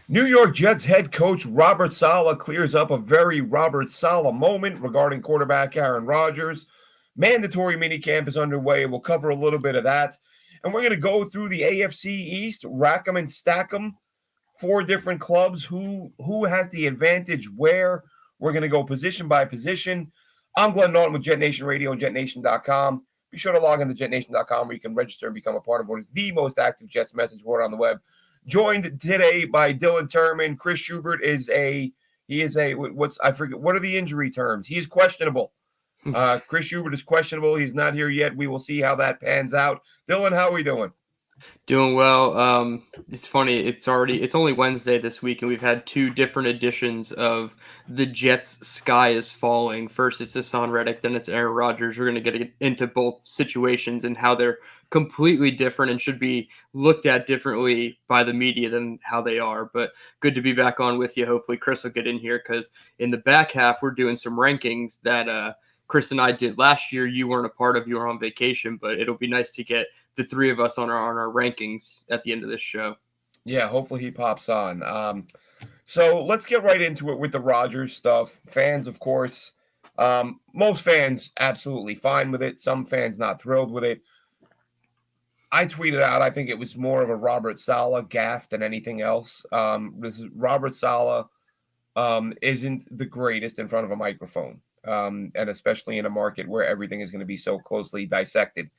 New York Jets head coach Robert Saleh clears up a very Robert Saleh moment regarding quarterback Aaron Rodgers. Mandatory minicamp is underway. We'll cover a little bit of that. And we're going to go through the AFC East, rack them and stack them. Four different clubs. Who has the advantage where? We're going to go position by position. I'm Glenn Naughton with JetNation Radio and JetNation.com. Be sure to log in to JetNation.com where you can register and become a part of what is the most active Jets message board on the web. Joined today by Dylan Tereman. Chris Schubert is I forget, what are the injury terms? He's questionable. Chris Schubert is questionable. He's not here yet. We will see how that pans out. Dylan, how are we doing? Doing well. It's funny. It's only Wednesday this week, and we've had two different editions of the Jets' Sky is Falling. First, it's Haason Reddick, then it's Aaron Rodgers. We're going to get into both situations and how they're completely different and should be looked at differently by the media than how they are. But good to be back on with you. Hopefully, Chris will get in here because in the back half, we're doing some rankings that Chris and I did last year. You weren't a part of. You were on vacation, but it'll be nice to get the three of us on our rankings at the end of this show. Yeah, hopefully he pops on. So let's get right into it with the Rodgers stuff. Fans, of course, most fans absolutely fine with it. Some fans not thrilled with it. I tweeted out, I think it was more of a Robert Saleh gaffe than anything else. Robert Saleh isn't the greatest in front of a microphone, and especially in a market where everything is going to be so closely dissected.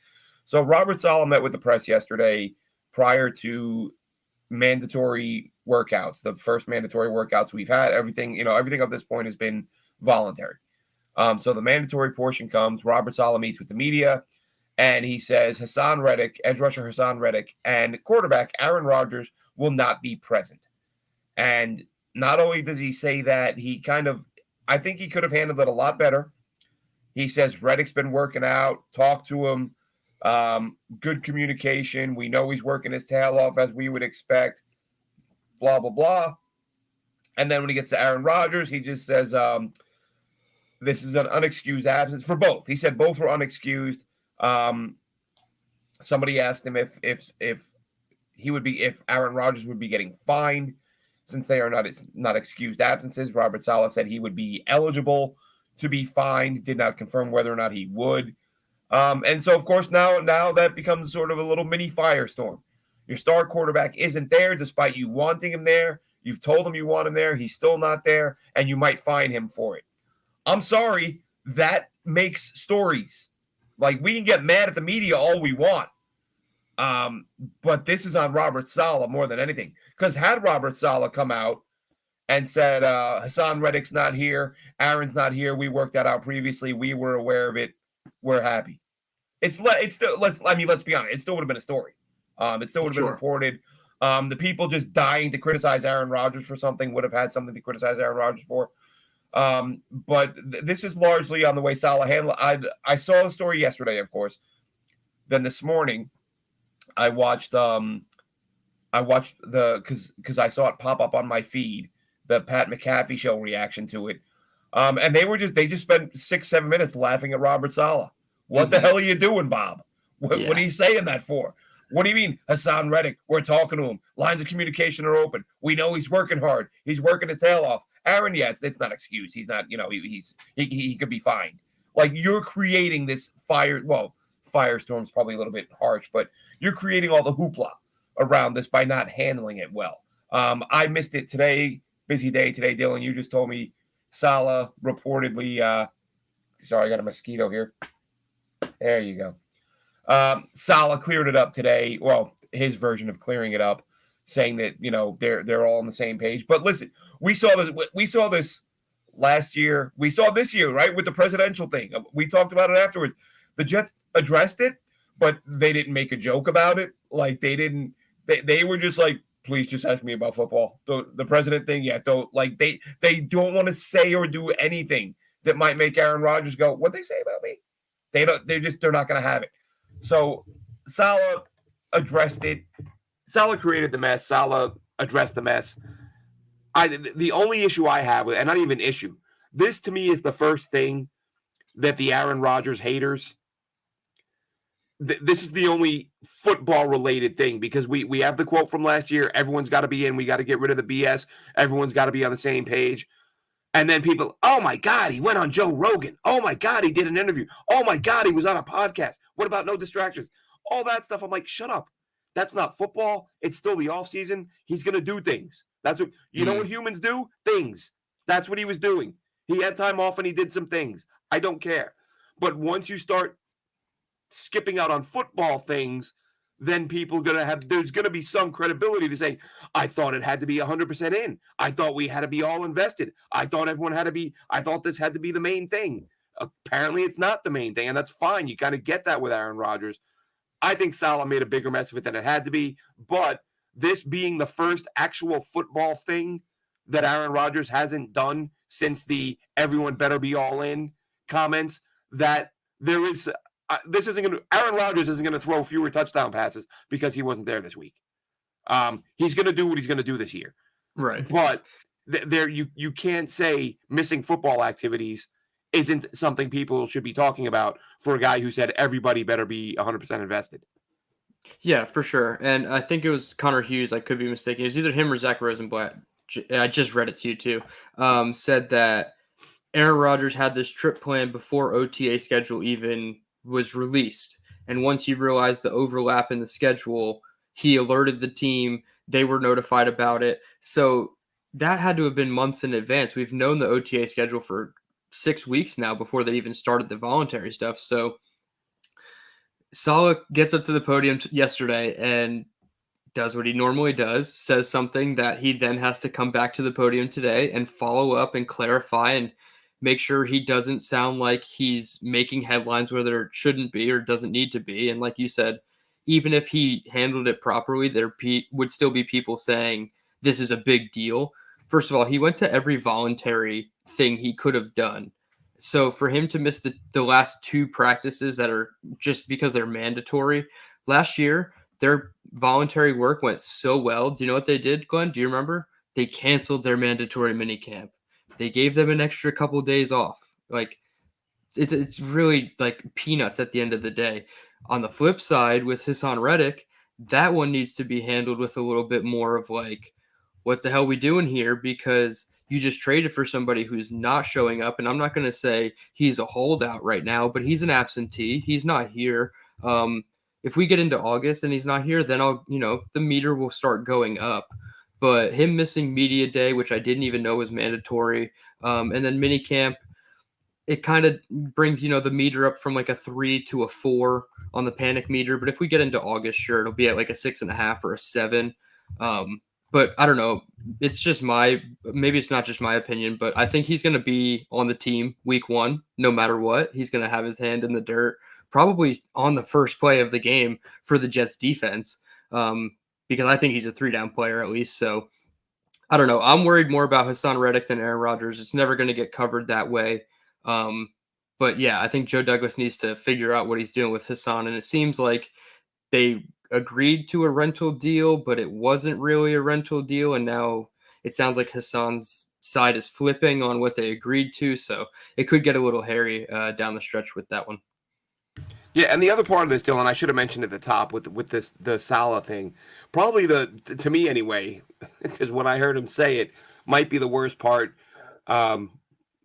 So Robert Saleh met with the press yesterday prior to mandatory workouts, the first mandatory workouts we've had. Everything up this point has been voluntary. So the mandatory portion comes. Robert Saleh meets with the media, and he says Haason Reddick, edge rusher Haason Reddick, and quarterback Aaron Rodgers will not be present. And not only does he say that, I think he could have handled it a lot better. He says Reddick's been working out, talk to him. Good communication. We know he's working his tail off as we would expect. Blah, blah, blah. And then when he gets to Aaron Rodgers, he just says, this is an unexcused absence for both. He said both were unexcused. Somebody asked him if Aaron Rodgers would be getting fined since they are not excused absences. Robert Saleh said he would be eligible to be fined, did not confirm whether or not he would. And so, of course, now that becomes sort of a little mini firestorm. Your star quarterback isn't there despite you wanting him there. You've told him you want him there. He's still not there, and you might fine him for it. I'm sorry. That makes stories. Like, we can get mad at the media all we want. But this is on Robert Saleh more than anything. Because had Robert Saleh come out and said, Haason Reddick's not here, Aaron's not here, we worked that out previously, we were aware of it, we're happy. Let's be honest, it still would have been a story. It still would have been reported. The people just dying to criticize Aaron Rodgers for something would have had something to criticize Aaron Rodgers for. But this is largely on the way Saleh handled. I saw the story yesterday, of course. Then this morning, I watched because I saw it pop up on my feed, the Pat McAfee show reaction to it. And they just spent 6-7 minutes laughing at Robert Saleh. What the hell are you doing, Bob? What are you saying that for? What do you mean, Haason Reddick? We're talking to him. Lines of communication are open. We know he's working hard. He's working his tail off. Aaron, it's not excuse. He's not, he could be fined. Like, you're creating this firestorm's probably a little bit harsh, but you're creating all the hoopla around this by not handling it well. I missed it today. Busy day today, Dylan. You just told me Saleh reportedly, sorry, I got a mosquito here. There you go. Saleh cleared it up today. Well, his version of clearing it up, saying that they're all on the same page. But listen, we saw this last year. We saw this year, right, with the presidential thing. We talked about it afterwards. The Jets addressed it, but they didn't make a joke about it. Like, they didn't. They were just like, please just ask me about football. The president thing, they don't want to say or do anything that might make Aaron Rodgers go, what'd they say about me? They're not going to have it. So Saleh addressed it. Saleh created the mess. Saleh addressed the mess. The only issue I have with, and not even issue, this to me is the first thing that the Aaron Rodgers haters this is the only football related thing, because we have the quote from last year. Everyone's got to be in. We got to get rid of the BS. Everyone's got to be on the same page. And then people, oh my God, he went on Joe Rogan. Oh my God, he did an interview. Oh my God, he was on a podcast. What about no distractions? All that stuff. I'm like, shut up. That's not football. It's still the offseason. He's going to do things. That's what, you know what humans do? Things. That's what he was doing. He had time off and he did some things. I don't care. But once you start skipping out on football things, then people there's going to be some credibility to say, I thought it had to be 100% in. I thought we had to be all invested. I thought this had to be the main thing. Apparently it's not the main thing, and that's fine. You kind of get that with Aaron Rodgers. I think Saleh made a bigger mess of it than it had to be, but this being the first actual football thing that Aaron Rodgers hasn't done since the everyone better be all in comments, that there is Aaron Rodgers isn't going to throw fewer touchdown passes because he wasn't there this week. He's going to do what he's going to do this year. Right. But you can't say missing football activities isn't something people should be talking about for a guy who said everybody better be 100% invested. Yeah, for sure. And I think it was Connor Hughes. I could be mistaken. It was either him or Zach Rosenblatt. I just read it to you too. Said that Aaron Rodgers had this trip planned before OTA schedule even was released. And once he realized the overlap in the schedule, he alerted the team. They were notified about it. So that had to have been months in advance. We've known the OTA schedule for 6 weeks now before they even started the voluntary stuff. So Saleh gets up to the podium yesterday and does what he normally does, says something that he then has to come back to the podium today and follow up and clarify and make sure he doesn't sound like he's making headlines where there shouldn't be or doesn't need to be. And like you said, even if he handled it properly, there would still be people saying this is a big deal. First of all, he went to every voluntary thing he could have done. So for him to miss the last 2 practices that are just because they're mandatory, last year, their voluntary work went so well. Do you know what they did, Glenn? Do you remember? They canceled their mandatory minicamp. They gave them an extra couple of days off. Like, it's really like peanuts at the end of the day. On the flip side, with Haason Reddick, that one needs to be handled with a little bit more of like, what the hell are we doing here? Because you just traded for somebody who's not showing up. And I'm not going to say he's a holdout right now, but he's an absentee. He's not here. If we get into August and he's not here, then the meter will start going up. But him missing media day, which I didn't even know was mandatory, and then minicamp, it kind of brings, the meter up from like a 3 to a 4 on the panic meter. But if we get into August, sure, it'll be at like a 6.5 or a 7. But I don't know. It's just maybe it's not just my opinion, but I think he's going to be on the team week 1, no matter what. He's going to have his hand in the dirt, probably on the first play of the game for the Jets defense. Because I think he's a 3-down player at least. So I don't know. I'm worried more about Haason Reddick than Aaron Rodgers. It's never going to get covered that way. But yeah, I think Joe Douglas needs to figure out what he's doing with Haason. And it seems like they agreed to a rental deal, but it wasn't really a rental deal. And now it sounds like Hasan's side is flipping on what they agreed to. So it could get a little hairy down the stretch with that one. Yeah, and the other part of this, Dylan, I should have mentioned at the top with the Saleh thing, probably to me anyway, because when I heard him say it, might be the worst part.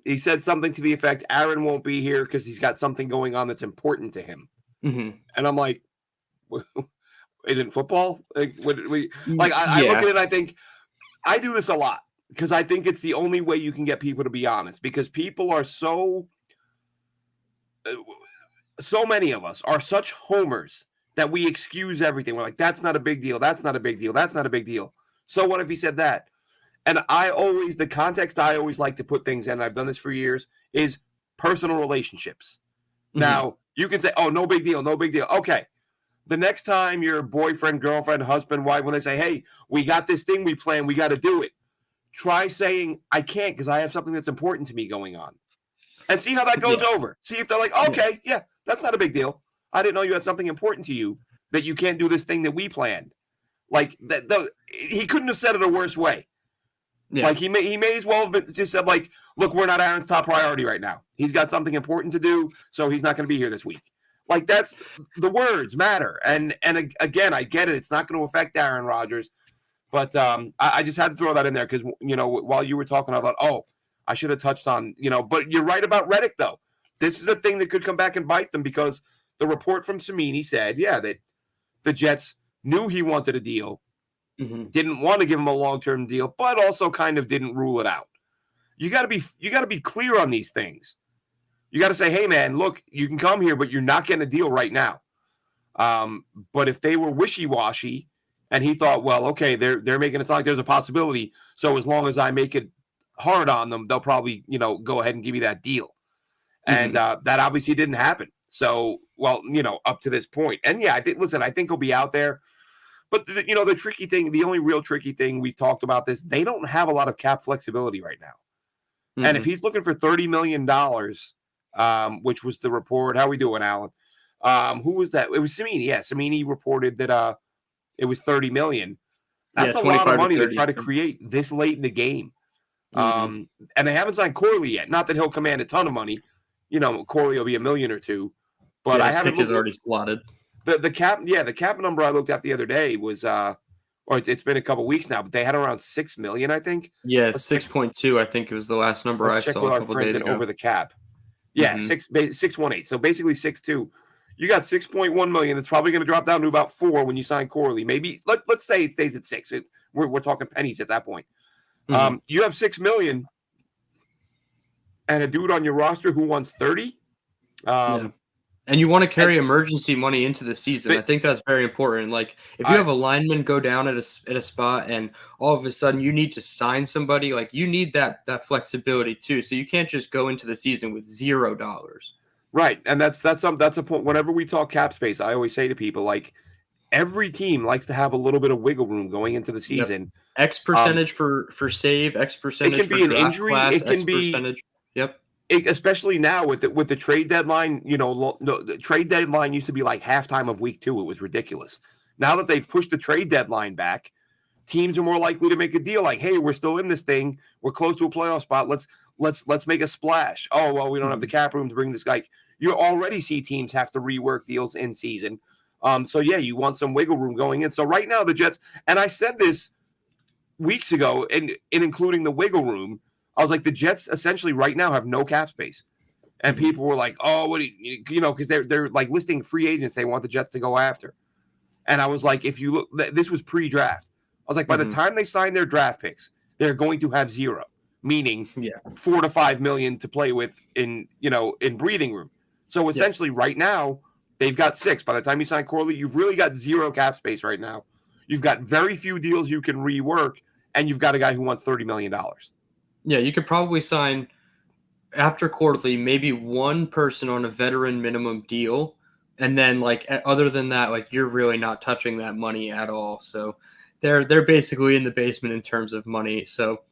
He said something to the effect, Aaron won't be here because he's got something going on that's important to him. Mm-hmm. And I'm like, isn't football? I look at it, I think, I do this a lot because I think it's the only way you can get people to be honest, because people are so many of us are such homers that we excuse everything. We're like, that's not a big deal. That's not a big deal. That's not a big deal. So what if he said that? And the context I always like to put things in, I've done this for years, is personal relationships. Mm-hmm. Now, you can say, oh, no big deal, no big deal. Okay. The next time your boyfriend, girlfriend, husband, wife, when they say, hey, we got this thing we planned, we got to do it. Try saying, I can't because I have something that's important to me going on. And see how that goes over. See if they're like, okay, yeah, that's not a big deal. I didn't know you had something important to you that you can't do this thing that we planned. Like, he couldn't have said it a worse way. Yeah. Like, he may as well have just said, like, look, we're not Aaron's top priority right now. He's got something important to do, so he's not going to be here this week. Like, that's the words matter. And again, I get it. It's not going to affect Aaron Rodgers. But I just had to throw that in there because, while you were talking, I thought, oh, I should have touched on, but you're right about Reddick, though. This is a thing that could come back and bite them because the report from Cimini said, that the Jets knew he wanted a deal, didn't want to give him a long-term deal, but also kind of didn't rule it out. You got to be clear on these things. You got to say, hey, man, look, you can come here, but you're not getting a deal right now. But if they were wishy-washy and he thought, well, okay, they're making it sound like there's a possibility, so as long as I make it hard on them, they'll probably, go ahead and give me that deal. And that obviously didn't happen. So, well, up to this point. And yeah, I think he'll be out there. But, the tricky thing, the only real tricky thing, we've talked about this, they don't have a lot of cap flexibility right now. And if he's looking for $30 million, which was the report, how are we doing, Alan? Who was that? It was Cimini. Yeah, Cimini reported that it was $30 million. That's a lot of money to try to create this late in the game. And they haven't signed Corley yet. Not that he'll command a ton of money. Corley will be $1 million or $2 million. But I haven't. Is already slotted. The cap, the cap number I looked at the other day was, or it's been a couple weeks now, but they had around $6 million, I think. Yeah, 6.2. I think it was the last number I saw a couple days ago. Over the cap. Yeah, 618. So basically 6.2. You got 6.1 million. That's probably going to drop down to about 4 when you sign Corley. Maybe let's say it stays at 6. We're talking pennies at that point. You have 6 million, and a dude on your roster who wants 30. And you want to carry emergency money into the season. I think that's very important. Like if you have a lineman go down at a spot and all of a sudden you need to sign somebody, like you need that flexibility too. So you can't just go into the season with $0. Right. And that's a point. Whenever we talk cap space, I always say to people, like, every team likes to have a little bit of wiggle room going into the season. Yep. X percentage for save, X percentage it can be an injury, class, it can X be percentage. Yep. Especially now with the trade deadline, the trade deadline used to be like halftime of week 2. It was ridiculous. Now that they've pushed the trade deadline back, teams are more likely to make a deal like, hey, we're still in this thing. We're close to a playoff spot. Let's make a splash. Oh, well, we don't have the cap room to bring this guy. You already see teams have to rework deals in season. So, yeah, you want some wiggle room going in. So right now the Jets, and I said this weeks ago, in including the wiggle room, I was like, the Jets essentially right now have no cap space. And people were like, oh, what do you know, because they're like listing free agents they want the Jets to go after. And I was like, if you look, this was pre-draft. I was like, by the time they sign their draft picks, they're going to have 0, meaning 4 to 5 million to play with in breathing room. So essentially right now, they've got 6. By the time you sign Corley, you've really got 0 cap space right now. You've got very few deals you can rework, and you've got a guy who wants $30 million. Yeah, you could probably sign after Corley, maybe one person on a veteran minimum deal. And then like, other than that, like you're really not touching that money at all. So they're basically in the basement in terms of money. So,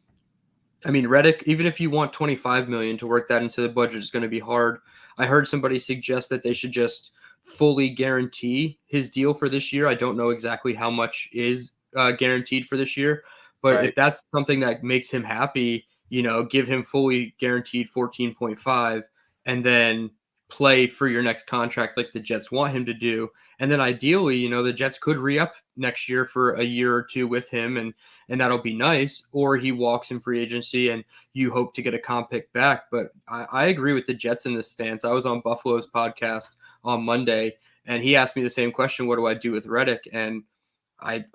I mean, Reddick, even if you want 25 million to work that into the budget, is going to be hard. I heard somebody suggest that they should just fully guarantee his deal for this year. I don't know exactly how much is guaranteed for this year, but if that's something that makes him happy, give him fully guaranteed 14.5 and then play for your next contract like the Jets want him to do. And then ideally, the Jets could re-up next year for a year or 2 with him, and that'll be nice. Or he walks in free agency and you hope to get a comp pick back. But I agree with the Jets in this stance. I was on Buffalo's podcast on Monday, and he asked me the same question, what do I do with Reddick? And I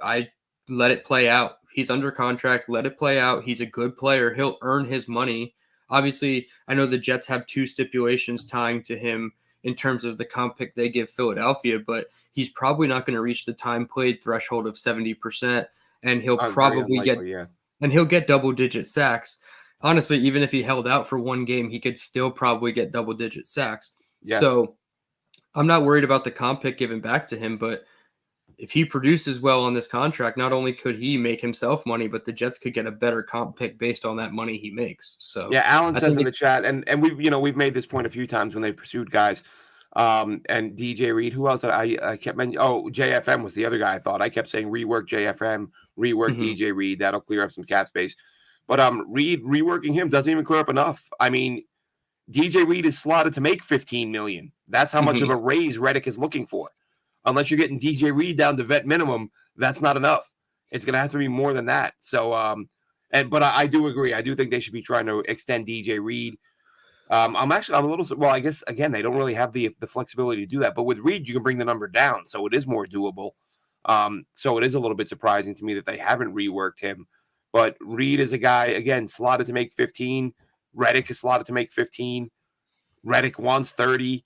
let it play out. He's under contract. Let it play out. He's a good player. He'll earn his money. Obviously, I know the Jets have 2 stipulations tying to him in terms of the comp pick they give Philadelphia, but he's probably not going to reach the time played threshold of 70%, and he'll probably get double-digit sacks. Honestly, even if he held out for 1 game, he could still probably get double-digit sacks. Yeah. So I'm not worried about the comp pick given back to him, but if he produces well on this contract, not only could he make himself money, but the Jets could get a better comp pick based on that money he makes. So yeah, Alan says in the chat, and we've made this point a few times when they've pursued guys. And DJ Reed, who else? I kept mentioning. Oh, JFM was the other guy. I thought I kept saying rework JFM, rework DJ Reed. That'll clear up some cap space. But reworking him doesn't even clear up enough. I mean, DJ Reed is slotted to make $15 million. That's how much of a raise Reddick is looking for. Unless you're getting DJ Reed down to vet minimum, that's not enough. It's going to have to be more than that. So, but I do agree. I do think they should be trying to extend DJ Reed. I'm a little, well, I guess, again, they don't really have the flexibility to do that. But with Reed, you can bring the number down. So it is more doable. So it is a little bit surprising to me that they haven't reworked him. But Reed is a guy, again, slotted to make 15. Reddick is slotted to make 15. Reddick wants 30.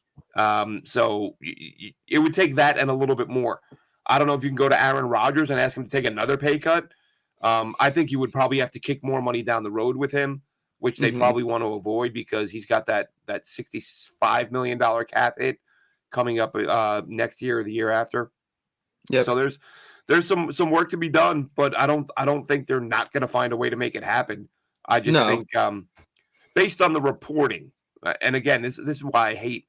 So it would take that and a little bit more. I don't know if you can go to Aaron Rodgers and ask him to take another pay cut. I think you would probably have to kick more money down the road with him, which they probably want to avoid because he's got that $65 million cap hit coming up next year or the year after. Yep. So there's some work to be done, but I don't think they're not going to find a way to make it happen. I just think based on the reporting, and again, this is why I hate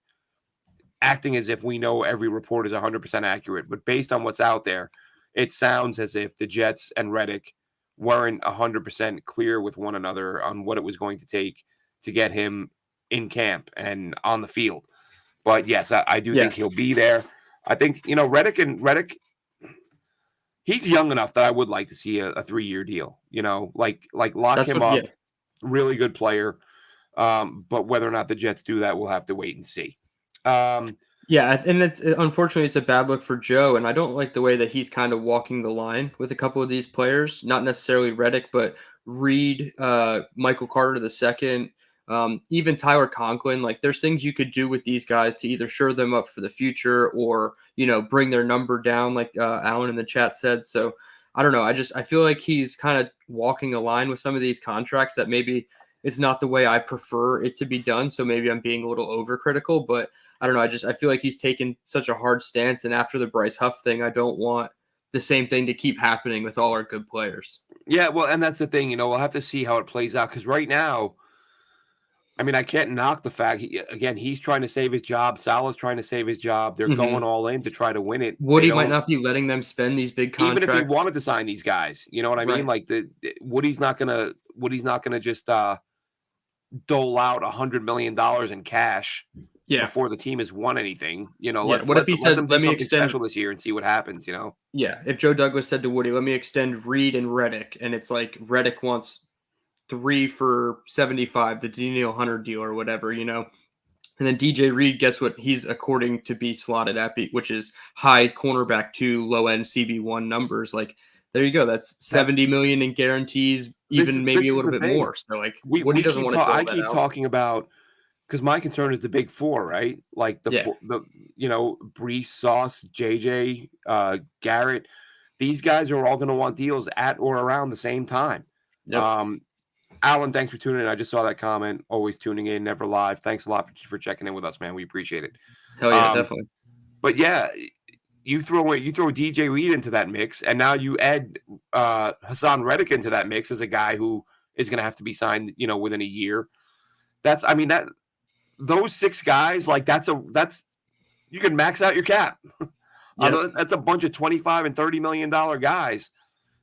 acting as if we know every report is 100% accurate, but based on what's out there, it sounds as if the Jets and Reddick weren't 100% clear with one another on what it was going to take to get him in camp and on the field. But yes, I do think he'll be there. I think, Reddick, he's young enough that I would like to see a 3-year deal, like lock him up. Yeah. Really good player. But whether or not the Jets do that, we'll have to wait and see. And unfortunately it's a bad look for Joe, and I don't like the way that he's kind of walking the line with a couple of these players, not necessarily Reddick, but Reed, Michael Carter II, even Tyler Conklin. Like, there's things you could do with these guys to either shore them up for the future or, bring their number down, like Alan in the chat said. So I don't know. I feel like he's kind of walking a line with some of these contracts that maybe it's not the way I prefer it to be done. So maybe I'm being a little overcritical, but I don't know. I feel like he's taken such a hard stance. And after the Bryce Huff thing, I don't want the same thing to keep happening with all our good players. Yeah, well, and that's the thing, we'll have to see how it plays out. Because right now, I mean, I can't knock the fact, he's trying to save his job. Salah's trying to save his job. They're going all in to try to win it. Woody might not be letting them spend these big contracts. Even if he wanted to sign these guys, you know what I mean? Like, Woody's not gonna just dole out $100 million in cash before the team has won anything. What if he said, "Let me extend special this year and see what happens"? Yeah, if Joe Douglas said to Woody, "Let me extend Reed and Reddick," and it's like Reddick wants 3 for 75, the Daniel Hunter deal or whatever, and then DJ Reed gets what he's according to be slotted at, which is high cornerback 2, low end CB1 numbers. Like, there you go. That's $70 million in guarantees, maybe a little bit more. So like, Woody doesn't want to. I keep talking about, because my concern is the big four, right? Like Brees, Sauce, JJ, Garrett. These guys are all going to want deals at or around the same time. Yep. Alan, thanks for tuning in. I just saw that comment. Always tuning in, never live. Thanks a lot for checking in with us, man. We appreciate it. Hell yeah, definitely. But yeah, you throw DJ Reed into that mix, and now you add Haason Reddick into that mix as a guy who is going to have to be signed, within a year. Those 6 guys, like you can max out your cap. Yep. That's a bunch of $25 and $30 million guys.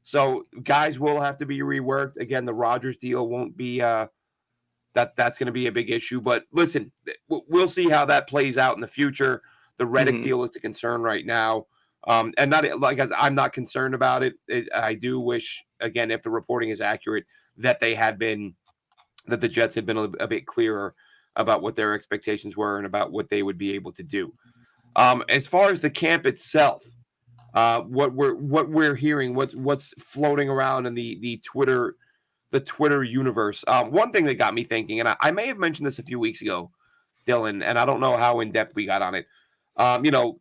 So guys will have to be reworked. Again, the Rodgers deal won't be that's going to be a big issue. But listen, we'll see how that plays out in the future. The Reddick deal is the concern right now. And not like I'm not concerned about it. I do wish, again, if the reporting is accurate, that the Jets had been a bit clearer about what their expectations were and about what they would be able to do. As far as the camp itself, what we're hearing, what's floating around in the Twitter universe. One thing that got me thinking, and I may have mentioned this a few weeks ago, Dylan, and I don't know how in depth we got on it.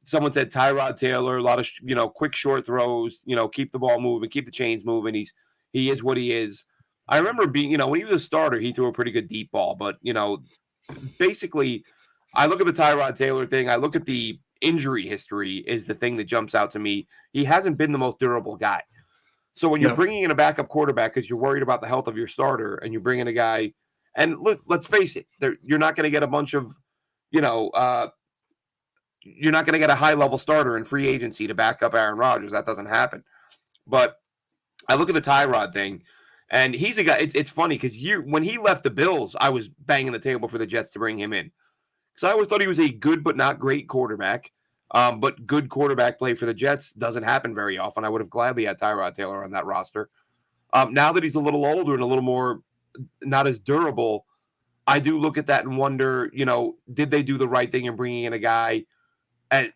Someone said Tyrod Taylor, a lot of quick short throws, keep the ball moving, keep the chains moving. He is what he is. I remember being, when he was a starter, he threw a pretty good deep ball, but basically, I look at the Tyrod Taylor thing. I look at the injury history is the thing that jumps out to me. He hasn't been the most durable guy. So when you're bringing in a backup quarterback because you're worried about the health of your starter, and you bring in a guy, and let's face it, you're not going to get a bunch of, you're not going to get a high-level starter in free agency to back up Aaron Rodgers. That doesn't happen. But I look at the Tyrod thing, And he's a guy. It's funny because when he left the Bills, I was banging the table for the Jets to bring him in because I always thought he was a good but not great quarterback. But good quarterback play for the Jets doesn't happen very often. I would have gladly had Tyrod Taylor on that roster. Now that he's a little older and a little more not as durable, I do look at that and wonder, did they do the right thing in bringing in a guy, an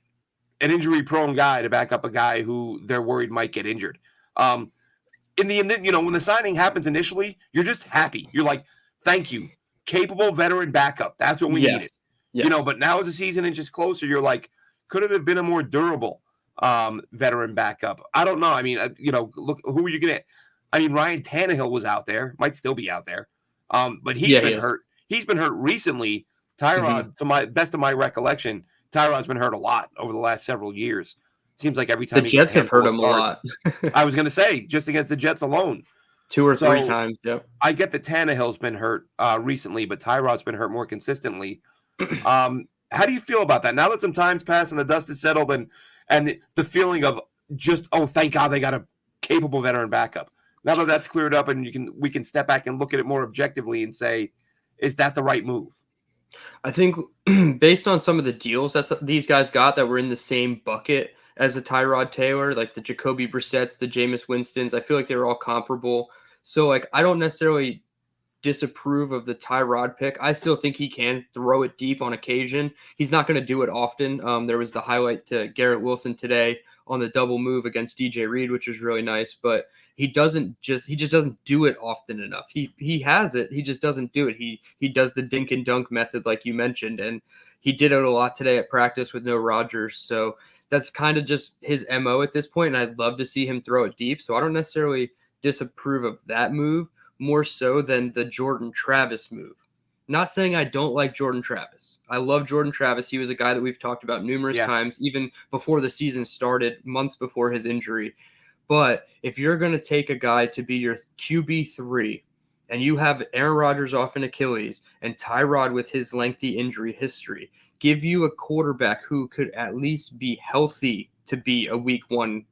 injury-prone guy to back up a guy who they're worried might get injured? In the end, when the signing happens initially, you're just happy. You're like, thank you, capable veteran backup. That's what we needed. Yes. But now as the season inches closer, you're like, could it have been a more durable veteran backup? I don't know. I mean, look, who are you going to? I mean, Ryan Tannehill was out there, might still be out there, but he's been hurt. He's been hurt recently. Tyrod, to my best of my recollection, Tyrod's been hurt a lot over the last several years. Seems like every time the Jets have hurt him a lot. I was going to say, just against the Jets alone. 2 or 3 times, yep. I get that Tannehill's been hurt recently, but Tyrod's been hurt more consistently. How do you feel about that? Now that some time's passed and the dust has settled and the feeling of just, oh, thank God they got a capable veteran backup. Now that that's cleared up and we can step back and look at it more objectively and say, is that the right move? I think based on some of the deals that these guys got that were in the same bucket as a Tyrod Taylor, like the Jacoby Brissett's, the Jameis Winstons, I feel like they were all comparable. So, I don't necessarily disapprove of the Tyrod pick. I still think he can throw it deep on occasion. He's not going to do it often. There was the highlight to Garrett Wilson today on the double move against DJ Reed, which was really nice, but he just doesn't do it often enough. He has it. He just doesn't do it. He does the dink and dunk method like you mentioned, and he did it a lot today at practice with no Rodgers. So that's kind of just his MO at this point, and I'd love to see him throw it deep. So I don't necessarily disapprove of that move more so than the Jordan Travis move. Not saying I don't like Jordan Travis. I love Jordan Travis. He was a guy that we've talked about numerous times, even before the season started, months before his injury. But if you're going to take a guy to be your QB3 and you have Aaron Rodgers off an Achilles and Tyrod with his lengthy injury history, give you a quarterback who could at least be healthy to be a week 1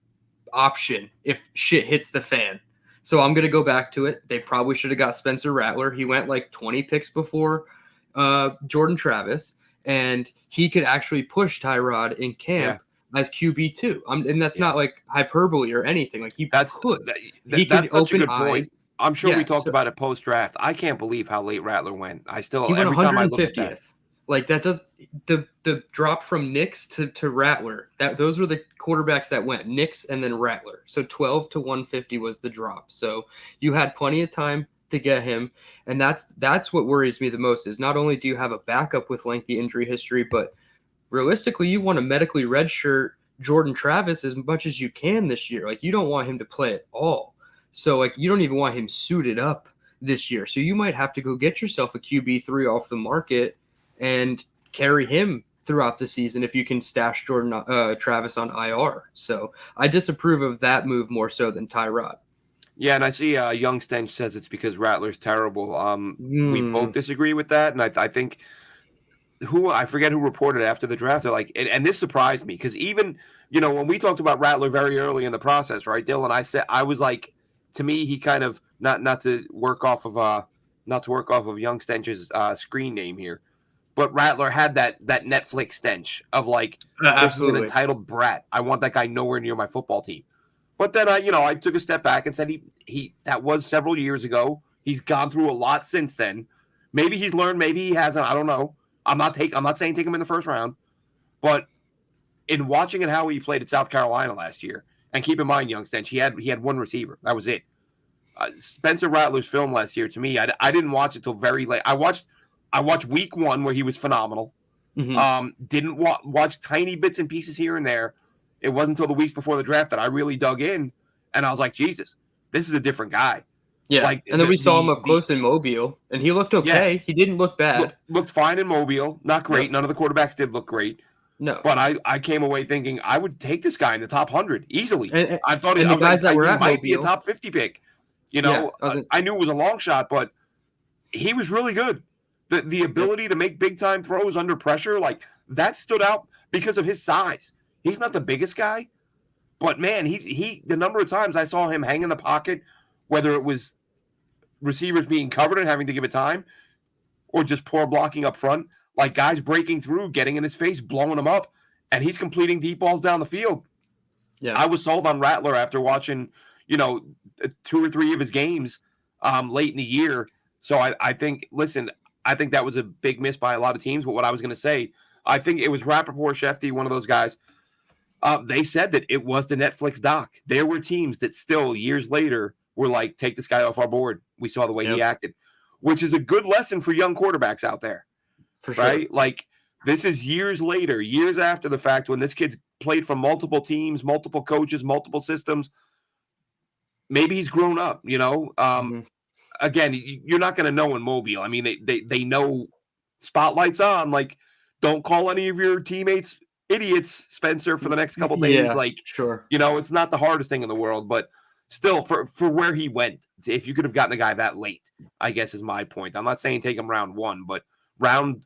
option if shit hits the fan. So I'm going to go back to it. They probably should have got Spencer Rattler. He went like 20 picks before Jordan Travis, and he could actually push Tyrod in camp as QB2. And that's not like hyperbole or anything. Like he that's could such open a good eyes. point. I'm sure we talked about it post-draft. I can't believe how late Rattler went. I still he went every 150th. time I look at that. Like that does the drop from Nix to Rattler. Those were the quarterbacks that went Nix and then Rattler. So 12 to 150 was the drop. So you had plenty of time to get him, and that's what worries me the most. Is not only do you have a backup with lengthy injury history, but realistically, you want to medically redshirt Jordan Travis as much as you can this year. Like you don't want him to play at all. So like you don't even want him suited up this year. So you might have to go get yourself a QB3 off the market and carry him throughout the season if you can stash Jordan Travis on IR. So I disapprove of that move more so than Tyrod. Yeah, and I see Young Stench says it's because Rattler's terrible. We both disagree with that, and I think I forget who reported after the draft. They're like, and this surprised me because even when we talked about Rattler very early in the process, right, Dylan? I was like, to me, he kind of not to work off of Young Stench's screen name here. But Rattler had that Netflix stench of like, this is an entitled brat. I want that guy nowhere near my football team. But then I took a step back and said he that was several years ago. He's gone through a lot since then. Maybe he's learned, maybe he hasn't. I don't know. I'm not saying take him in the first round, but in watching and how he played at South Carolina last year, and keep in mind, Young Stench, he had one receiver. That was it. Spencer Rattler's film last year, to me, I didn't watch it till very late. I watched week 1 where he was phenomenal. Didn't watch tiny bits and pieces here and there. It wasn't until the weeks before the draft that I really dug in, and I was like, Jesus, this is a different guy. Yeah, and then we saw him up close in Mobile, and he looked okay. Yeah. He didn't look bad. Looked fine in Mobile. Not great. No. None of the quarterbacks did look great. No. But I came away thinking I would take this guy in the top 100 easily. I thought the guys that were at might Mobile be a top 50 pick. I knew it was a long shot, but he was really good. The ability to make big-time throws under pressure, like that stood out because of his size. He's not the biggest guy, but man, he the number of times I saw him hang in the pocket, whether it was receivers being covered and having to give it time, or just poor blocking up front. Like guys breaking through, getting in his face, blowing him up, and he's completing deep balls down the field. Yeah. I was sold on Rattler after watching, 2 or 3 of his games late in the year. So I think, listen, I think that was a big miss by a lot of teams. But what I was going to say, I think it was Rappaport, Shefty, one of those guys. They said that it was the Netflix doc. There were teams that still years later were like, take this guy off our board. We saw the way he acted, which is a good lesson for young quarterbacks out there. For sure. Right? Like, this is years later, years after the fact, when this kid's played for multiple teams, multiple coaches, multiple systems. Maybe he's grown up, Again, you're not going to know in Mobile. I mean, they know spotlight's on. Like, don't call any of your teammates idiots, Spencer, for the next couple days. Like, sure. It's not the hardest thing in the world, but still, for where he went, if you could have gotten a guy that late, I guess is my point. I'm not saying take him round 1, but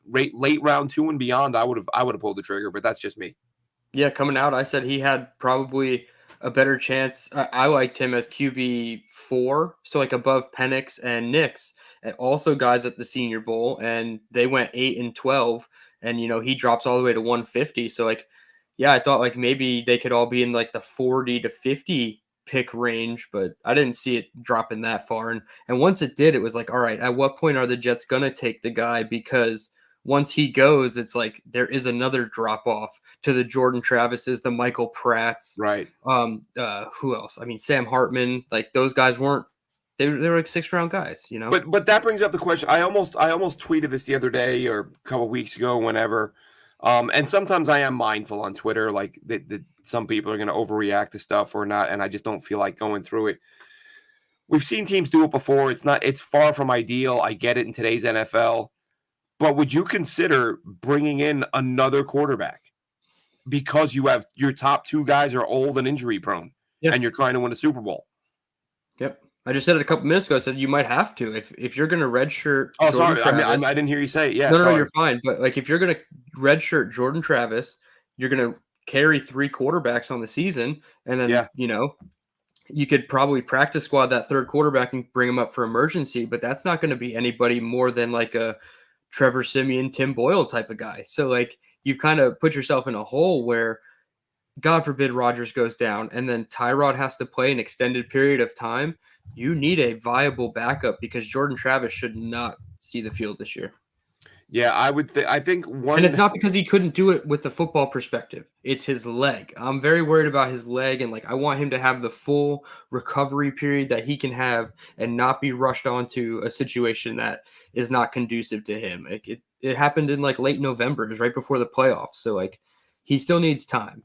late round 2 and beyond, I would have pulled the trigger, but that's just me. Yeah, coming out, I said he had probably a better chance. I liked him as QB4, so like above Penix and Nix, and also guys at the Senior Bowl, and they went 8 and 12, and he drops all the way to 150. So like, yeah, I thought like maybe they could all be in like the 40 to 50 pick range, but I didn't see it dropping that far. And once it did, it was like, all right, at what point are the Jets gonna take the guy? Because once he goes, it's like there is another drop off to the Jordan Travises, the Michael Pratts, right? Who else? I mean, Sam Hartman. Like those guys weren't. They were like 6th round guys, But that brings up the question. I almost tweeted this the other day or a couple weeks ago, whenever. And sometimes I am mindful on Twitter, like that some people are going to overreact to stuff or not, and I just don't feel like going through it. We've seen teams do it before. It's far from ideal. I get it in today's NFL. But would you consider bringing in another quarterback because you have your top 2 guys are old and injury prone, and you're trying to win a Super Bowl? Yep. I just said it a couple minutes ago. I said you might have to if you're going to redshirt. Oh, Jordan sorry. Travis, I didn't hear you say it. Yeah, no, you're fine. But like if you're going to redshirt Jordan Travis, you're going to carry 3 quarterbacks on the season, and then you could probably practice squad that 3rd quarterback and bring him up for emergency. But that's not going to be anybody more than like a Trevor Siemian, Tim Boyle type of guy. So like you've kind of put yourself in a hole where, God forbid, Rodgers goes down and then Tyrod has to play an extended period of time. You need a viable backup because Jordan Travis should not see the field this year. Yeah, I think one. And it's not because he couldn't do it with the football perspective. It's his leg. I'm very worried about his leg, and like I want him to have the full recovery period that he can have and not be rushed onto a situation that is not conducive to him. It happened in like late November. It was right before the playoffs. So like he still needs time.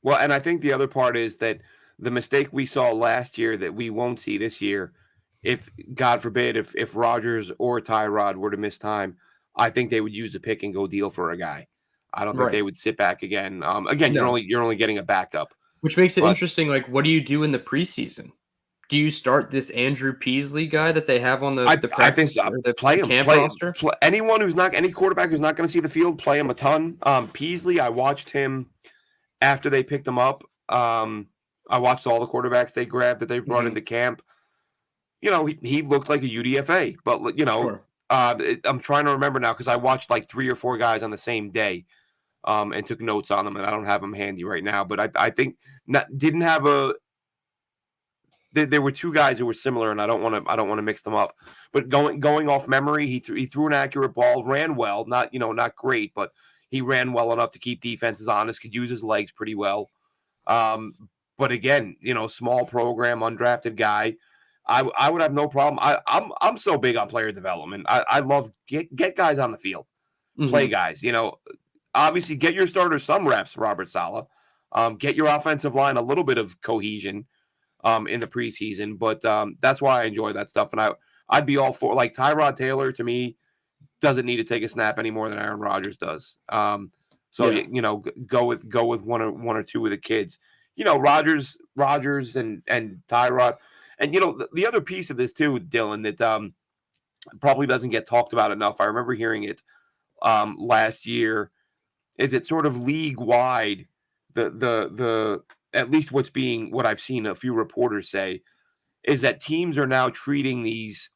Well, and I think the other part is that the mistake we saw last year that we won't see this year, if God forbid, if Rodgers or Tyrod were to miss time, I think they would use a pick and go deal for a guy. I don't think they would sit back again. No. You're only getting a backup, which makes it interesting. Like, what do you do in the preseason? Do you start this Andrew Peasley guy that they have on the practice, I think so. The play him. Camp Play roster? Anyone who's not any quarterback who's not going to see the field, play him a ton. Peasley, I watched him after they picked him up. I watched all the quarterbacks they grabbed that they brought into camp. He looked like a UDFA, but Sure. I'm trying to remember now because I watched like 3 or 4 guys on the same day, and took notes on them, and I don't have them handy right now. But I think didn't have a. There were 2 guys who were similar, and I don't want to mix them up. But going off memory, he threw an accurate ball, ran well, not great, but he ran well enough to keep defenses honest. Could use his legs pretty well. But again, small program, undrafted guy. I would have no problem. I'm so big on player development. I love get guys on the field, play guys. Obviously get your starters some reps. Robert Saleh, get your offensive line a little bit of cohesion, in the preseason. But that's why I enjoy that stuff, and I'd be all for like Tyrod Taylor. To me, doesn't need to take a snap any more than Aaron Rodgers does. Go with one or 2 of the kids. Rodgers and Tyrod. And, the other piece of this, too, Dylan, that probably doesn't get talked about enough, I remember hearing it last year, is it sort of league-wide, the at least what I've seen a few reporters say, is that teams are now treating these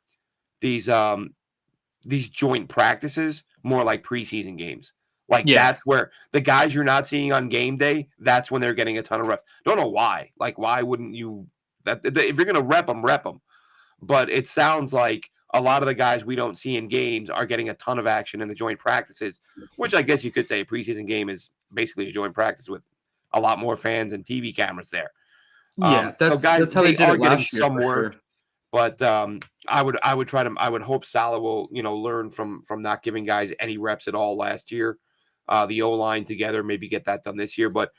joint practices more like preseason games. Like that's where the guys you're not seeing on game day, that's when they're getting a ton of reps. Don't know why. Like, why wouldn't you? If you're gonna rep them. But it sounds like a lot of the guys we don't see in games are getting a ton of action in the joint practices, which I guess you could say a preseason game is basically a joint practice with a lot more fans and TV cameras there. Yeah, so guys, that's how they did are it getting last year some for work. sure. But I would hope Salah will, learn from not giving guys any reps at all last year. The O-line together, maybe get that done this year, but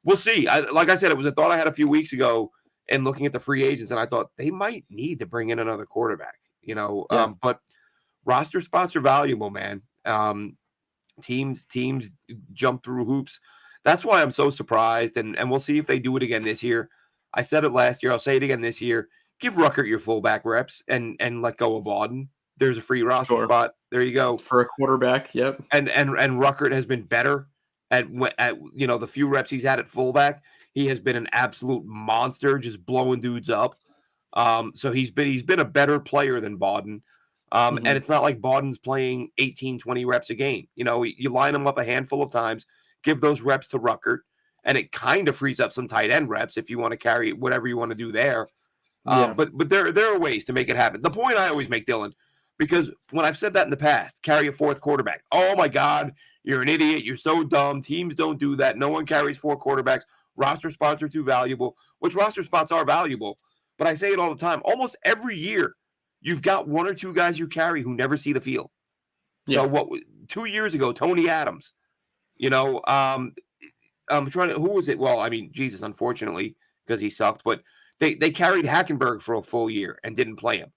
we'll see. Like I said, it was a thought I had a few weeks ago and looking at the free agents, and I thought they might need to bring in another quarterback, but roster spots are valuable, man. Teams jump through hoops. That's why I'm so surprised, and we'll see if they do it again this year. I said it last year. I'll say it again this year. Give Ruckert your fullback reps and let go of Bawden. There's a free roster spot. There you go. For a quarterback, yep. And Ruckert has been better at the few reps he's had at fullback. He has been an absolute monster, just blowing dudes up. So he's been a better player than Bawden. And it's not like Bawden's playing 18, 20 reps a game. You line him up a handful of times, give those reps to Ruckert, and it kind of frees up some tight end reps if you want to carry whatever you want to do there. But there are ways to make it happen. The point I always make, Dylan, because when I've said that in the past, carry a fourth quarterback. Oh my God, you're an idiot. You're so dumb. Teams don't do that. No one carries 4 quarterbacks. Roster spots are too valuable, which roster spots are valuable. But I say it all the time. Almost every year, you've got 1 or 2 guys you carry who never see the field. So 2 years ago, Tony Adams, I'm trying to, who was it? Well, I mean, Jesus, unfortunately, because he sucked, but they carried Hackenberg for a full year and didn't play him.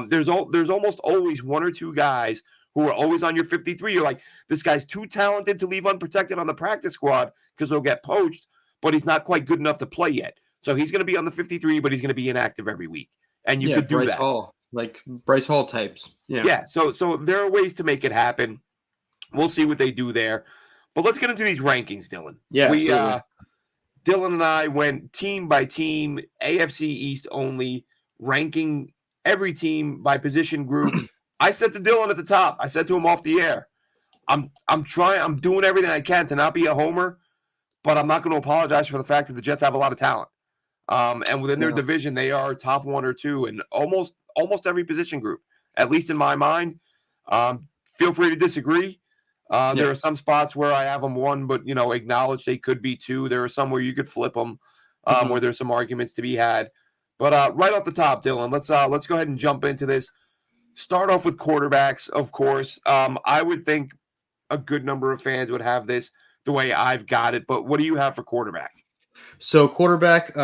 There's almost always 1 or 2 guys who are always on your 53. You're like, this guy's too talented to leave unprotected on the practice squad because he'll get poached, but he's not quite good enough to play yet. So he's going to be on the 53, but he's going to be inactive every week. And you could do Bryce that. Hall, like Bryce Hall types. Yeah. So there are ways to make it happen. We'll see what they do there. But let's get into these rankings, Dylan. Yeah, absolutely. Dylan and I went team by team, AFC East only, ranking every team by position group. I said to Dylan at the top, I said to him off the air, I'm doing everything I can to not be a homer, but I'm not going to apologize for the fact that the Jets have a lot of talent. And within their division, they are top 1 or 2 in almost every position group, at least in my mind. Feel free to disagree. There are some spots where I have them 1, but acknowledge they could be 2. There are some where you could flip them, where there's some arguments to be had. But right off the top, Dylan, let's go ahead and jump into this. Start off with quarterbacks, of course. I would think a good number of fans would have this the way I've got it. But what do you have for quarterback? So quarterback,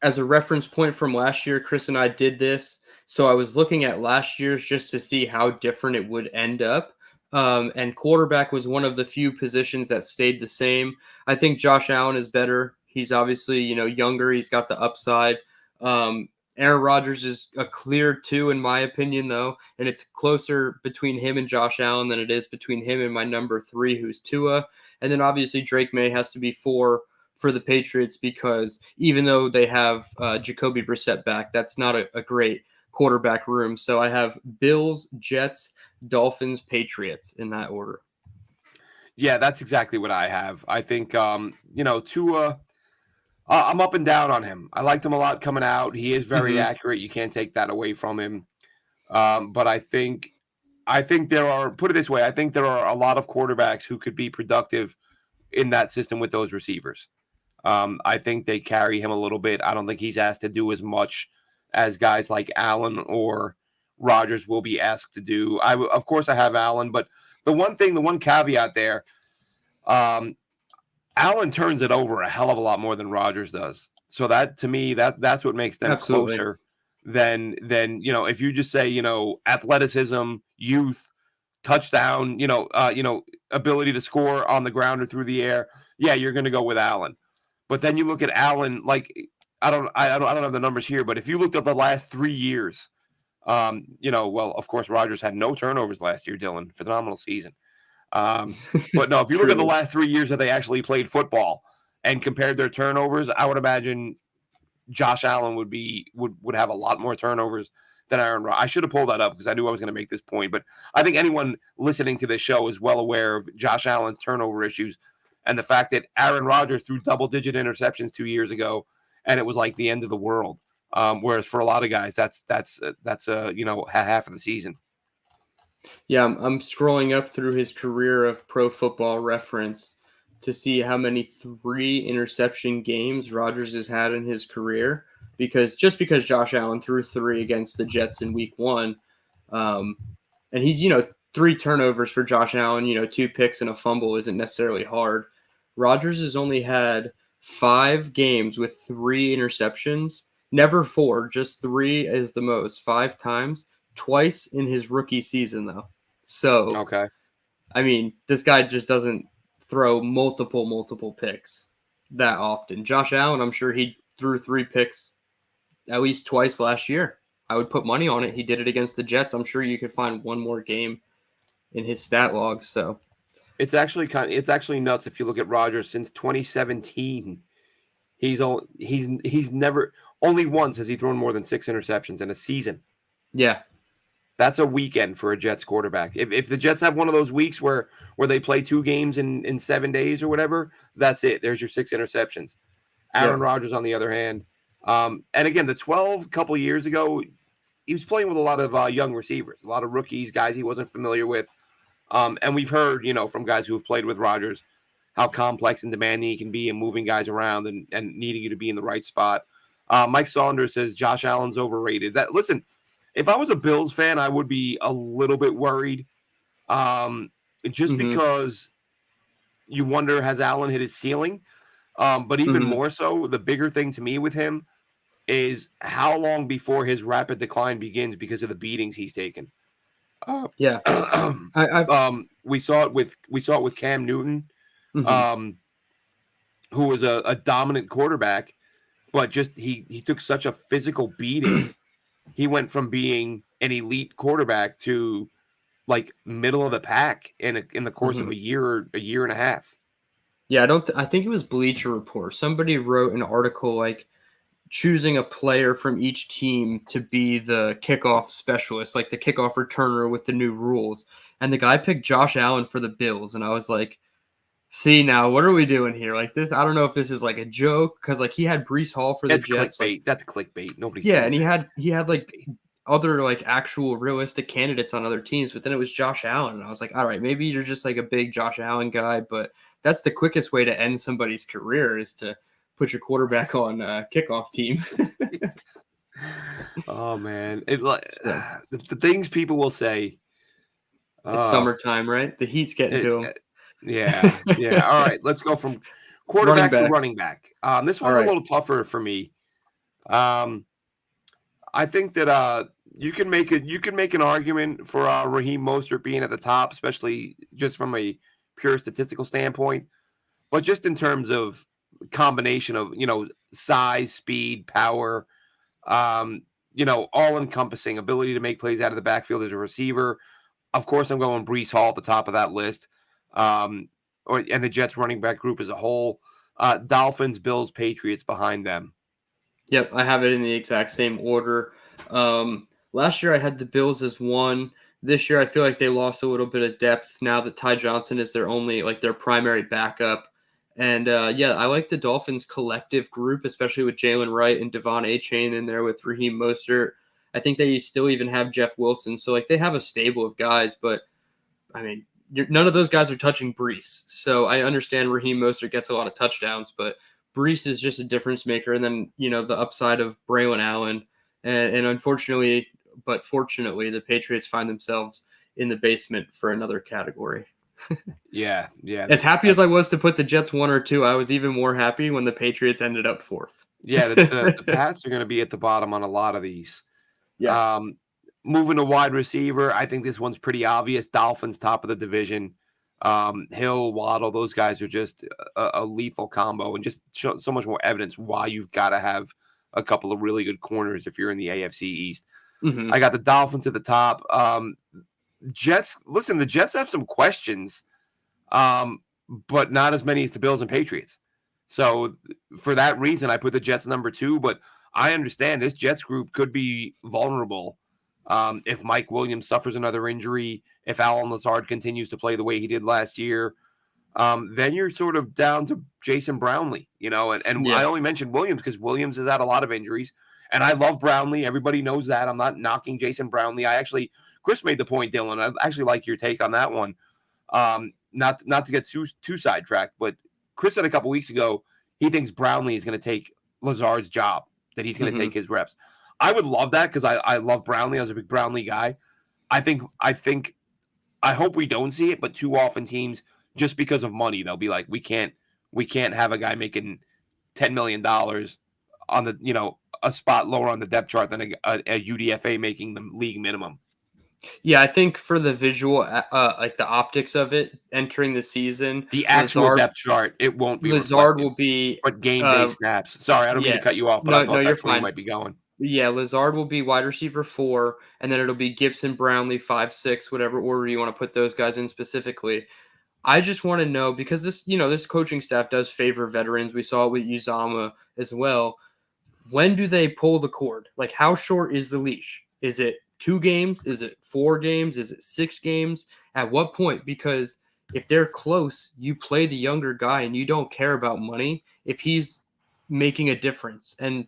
as a reference point from last year, Chris and I did this. So I was looking at last year's just to see how different it would end up. And quarterback was one of the few positions that stayed the same. I think Josh Allen is better. He's obviously, younger. He's got the upside. Aaron Rodgers is a clear 2 in my opinion, though. And it's closer between him and Josh Allen than it is between him and my number 3, who's Tua. And then obviously Drake May has to be 4 for the Patriots because even though they have Jacoby Brissett back, that's not a great quarterback room. So I have Bills, Jets, Dolphins, Patriots in that order. Yeah, that's exactly what I have. I think, Tua, I'm up and down on him. I liked him a lot coming out. He is very accurate. You can't take that away from him. But I think there are, put it this way, I think there are a lot of quarterbacks who could be productive in that system with those receivers. I think they carry him a little bit. I don't think he's asked to do as much as guys like Allen or Rodgers will be asked to do. Of course, I have Allen, but the one caveat there, Allen turns it over a hell of a lot more than Rodgers does. So that, to me, that's what makes them closer than if you just say, athleticism, youth, touchdown, ability to score on the ground or through the air. Yeah, you're going to go with Allen. But then you look at Allen, like I don't have the numbers here, but if you looked at the last 3 years, well, of course, Rodgers had no turnovers last year, Dylan, phenomenal season. But no, if you look at the last 3 years that they actually played football and compared their turnovers, I would imagine Josh Allen would have a lot more turnovers than Aaron Rodgers. I should have pulled that up because I knew I was going to make this point, but I think anyone listening to this show is well aware of Josh Allen's turnover issues and the fact that Aaron Rodgers threw double-digit interceptions 2 years ago, and it was like the end of the world. Whereas for a lot of guys, that's half of the season. Yeah, I'm scrolling up through his career of Pro Football Reference to see how many 3 interception games Rodgers has had in his career. Because Josh Allen threw 3 against the Jets in week 1, and he's 3 turnovers for Josh Allen, 2 picks and a fumble isn't necessarily hard. Rodgers has only had 5 games with 3 interceptions, never 4, just 3 is the most, 5 times, twice in his rookie season though. So okay, I mean, this guy just doesn't throw multiple picks that often. Josh Allen, I'm sure he threw 3 picks at least twice last year. I would put money on it. He did it against the Jets. I'm sure you could find one more game in his stat log. So it's actually nuts if you look at Rodgers since 2017. He's never, only once has he thrown more than 6 interceptions in a season. Yeah. That's a weekend for a Jets quarterback. If the Jets have one of those weeks where they play 2 games in 7 days or whatever, that's it. There's your 6 interceptions. Aaron Rodgers, on the other hand, and again, the 12 couple years ago, he was playing with a lot of young receivers, a lot of rookies, guys he wasn't familiar with. And we've heard, from guys who have played with Rodgers, how complex and demanding he can be in moving guys around and needing you to be in the right spot. Mike Saunders says Josh Allen's overrated. Listen, if I was a Bills fan, I would be a little bit worried, because you wonder, has Allen hit his ceiling? But even more so, the bigger thing to me with him is how long before his rapid decline begins because of the beatings he's taken. Yeah, we saw it with Cam Newton, who was a dominant quarterback, but just he took such a physical beating. He went from being an elite quarterback to like middle of the pack in the course of a year and a half. Yeah, I think it was Bleacher Report. Somebody wrote an article like choosing a player from each team to be the kickoff specialist, like the kickoff returner with the new rules. And the guy picked Josh Allen for the Bills. And I was like, see, now what are we doing here? Like this, I don't know if this is like a joke, because like he had Breece Hall for the Jets. Clickbait. That's clickbait. Nobody's and he had like other like actual realistic candidates on other teams, but then it was Josh Allen. And I was like, all right, maybe you're just like a big Josh Allen guy, but that's the quickest way to end somebody's career is to put your quarterback on a kickoff team. Oh man, the things people will say. It's summertime, right? The heat's getting to them. Yeah. All right, let's go from quarterback to running back. This one's a little tougher for me. I think that you can make an argument for Raheem Mostert being at the top, especially just from a pure statistical standpoint, but just in terms of combination of size, speed, power, all encompassing ability to make plays out of the backfield as a receiver. Of course, I'm going Breece Hall at the top of that list, and the Jets running back group as a whole. Dolphins, Bills, Patriots behind them. Yep, I have it in the exact same order. Last year I had the Bills as 1. This year I feel like they lost a little bit of depth now that Ty Johnson is their primary backup. And I like the Dolphins collective group, especially with Jalen Wright and Devon A-Chain in there with Raheem Mostert. I think they still even have Jeff Wilson. So like they have a stable of guys, but I mean, none of those guys are touching Breece. So I understand Raheem Mostert gets a lot of touchdowns, but Breece is just a difference maker. And then, the upside of Braylon Allen. And unfortunately, but fortunately, the Patriots find themselves in the basement for another category. Yeah. As happy as I was to put the Jets 1 or 2, I was even more happy when the Patriots ended up 4th. Yeah, the Pats are going to be at the bottom on a lot of these. Yeah. Moving to wide receiver, I think this one's pretty obvious. Dolphins, top of the division. Hill, Waddle, those guys are just a lethal combo, and just so much more evidence why you've got to have a couple of really good corners if you're in the AFC East. I got the Dolphins at the top. Jets, listen, the Jets have some questions, but not as many as the Bills and Patriots. So for that reason, I put the Jets number 2, but I understand this Jets group could be vulnerable if Mike Williams suffers another injury, if Allen Lazard continues to play the way he did last year. Then you're sort of down to Jason Brownlee, and I only mentioned Williams because Williams has had a lot of injuries, and I love Brownlee. Everybody knows that. I'm not knocking Jason Brownlee. Chris made the point, Dylan. I actually like your take on that one. Not to get too sidetracked, but Chris said a couple weeks ago he thinks Brownlee is going to take Lazard's job, that he's going to take his reps. I would love that because I love Brownlee. I was a big Brownlee guy. I hope we don't see it, but too often teams, just because of money, they'll be like, we can't have a guy making $10 million on the, a spot lower on the depth chart than a UDFA making the league minimum. Yeah, I think for the visual, like the optics of it entering the season, the actual depth chart, it won't be Lazard will be, but game day snaps. Sorry, I don't mean to cut you off, but I thought that's where you might be going. Yeah, Lazard will be wide receiver 4, and then it'll be Gibson, Brownlee, 5, 6, whatever order you want to put those guys in specifically. I just want to know, because this coaching staff does favor veterans. We saw it with Uzama as well. When do they pull the cord? Like, how short is the leash? Is it 2 games? Is it 4 games? Is it 6 games? At what point? Because if they're close, you play the younger guy and you don't care about money if he's making a difference. And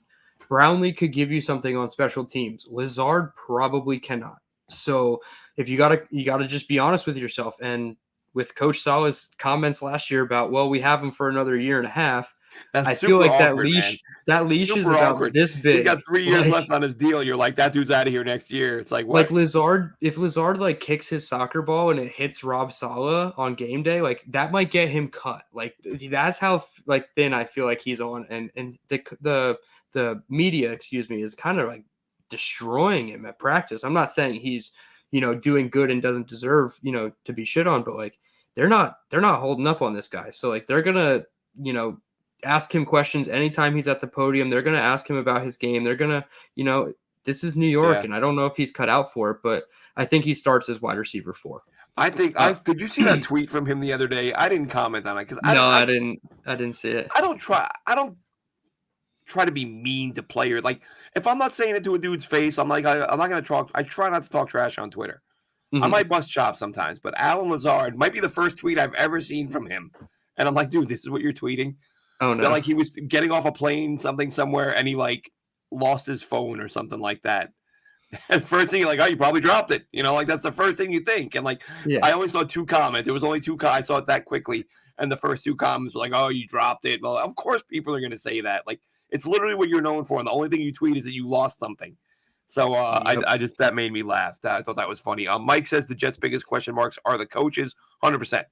Brownlee could give you something on special teams. Lazard probably cannot. So if you gotta just be honest with yourself. And with Coach Salah's comments last year about, well, we have him for another year and a half. I feel like that leash is about awkward. This big. He's got 3 years left on his deal. You're like, that dude's out of here next year. It's like, what? Like Lazard, if Lazard like kicks his soccer ball and it hits Rob Saleh on game day, like that might get him cut. Like that's how like thin I feel like he's on, and the media, is kind of like destroying him at practice. I'm not saying he's doing good and doesn't deserve to be shit on, but like they're not holding up on this guy. So like they're gonna ask him questions anytime he's at the podium. They're gonna ask him about his game. They're gonna this is New York, and I don't know if he's cut out for it, but I think he starts as wide receiver 4. I think did you see that tweet from him the other day? I didn't comment on it because I didn't see it. I don't try to be mean to players. Like if I'm not saying it to a dude's face, I'm not gonna talk. I try not to talk trash on Twitter. I might bust chops sometimes, but Allen Lazard might be the first tweet I've ever seen from him, and I'm like, dude, this is what you're tweeting. Oh no! That, like he was getting off a plane, somewhere, and he like lost his phone or something like that. And first thing you're like, oh, you probably dropped it. Like that's the first thing you think. And like, I only saw 2 comments. There was only 2. I saw it that quickly, and the first 2 comments were like, oh, you dropped it. Well, of course, people are going to say that. Like, it's literally what you're known for, and the only thing you tweet is that you lost something. So I just that made me laugh. I thought that was funny. Mike says the Jets' biggest question marks are the coaches, 100%.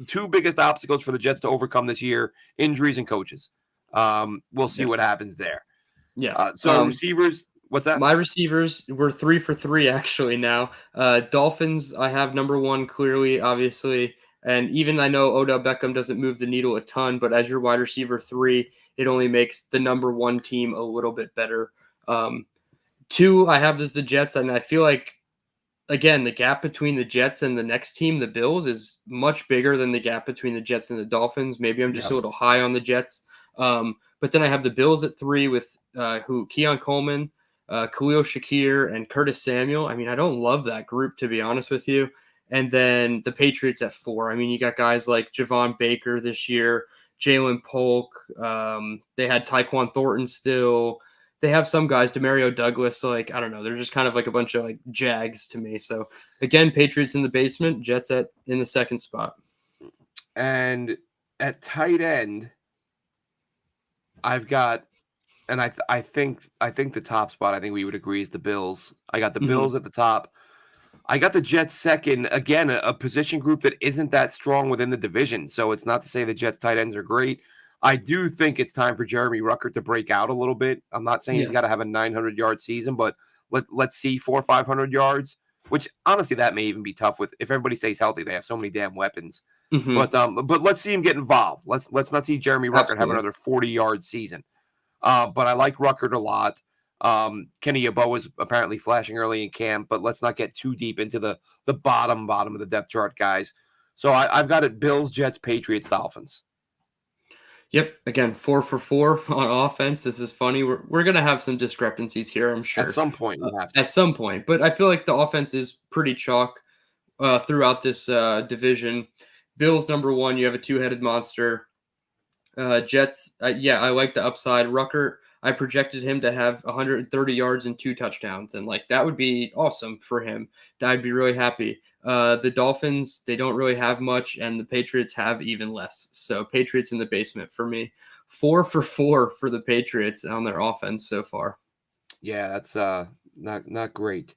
Two biggest obstacles for the Jets to overcome this year: injuries and coaches. We'll see what happens there. Yeah. So receivers, what's that? My receivers were 3 for 3 actually now. Dolphins, I have number 1 clearly, obviously. And even I know Odell Beckham doesn't move the needle a ton, but as your wide receiver 3, it only makes the number 1 team a little bit better. 2, I have as the Jets, and I feel like, again, the gap between the Jets and the next team, the Bills, is much bigger than the gap between the Jets and the Dolphins. Maybe I'm just a little high on the Jets. But then I have the Bills at 3 with Keon Coleman, Khalil Shakir, and Curtis Samuel. I mean, I don't love that group, to be honest with you. And then the Patriots at 4. I mean, you got guys like Javon Baker this year, Jalen Polk. They had Tyquan Thornton still. They have some guys, Demario Douglas. So like, I don't know. They're just kind of like a bunch of like Jags to me. So again, Patriots in the basement, Jets in the 2nd spot. And at tight end, I've got, and I think the top spot, I think we would agree, is the Bills. I got the Bills at the top. I got the Jets second. Again, a position group that isn't that strong within the division. So it's not to say the Jets tight ends are great. I do think it's time for Jeremy Ruckert to break out a little bit. I'm not saying he's got to have a 900-yard season, but let's see 400 or 500 yards, which honestly that may even be tough with if everybody stays healthy. They have so many damn weapons. But let's see him get involved. Let's not see Jeremy Ruckert have another 40-yard season. But I like Ruckert a lot. Kenny Yeboah was apparently flashing early in camp, but let's not get too deep into the bottom of the depth chart, guys. So I've got it: Bills, Jets, Patriots, Dolphins. Yep. Again, 4 for 4 on offense. This is funny. We're gonna have some discrepancies here, I'm sure. At some point, we have to. At some point, but I feel like the offense is pretty chalk throughout this division. Bills number 1. You have a two-headed monster. Jets. Yeah, I like the upside. Rucker. I projected him to have 130 yards and 2 touchdowns, and like that would be awesome for him. I'd be really happy. The Dolphins, they don't really have much, and the Patriots have even less. So Patriots in the basement for me. 4 for 4 for the Patriots on their offense so far. Yeah, that's not great.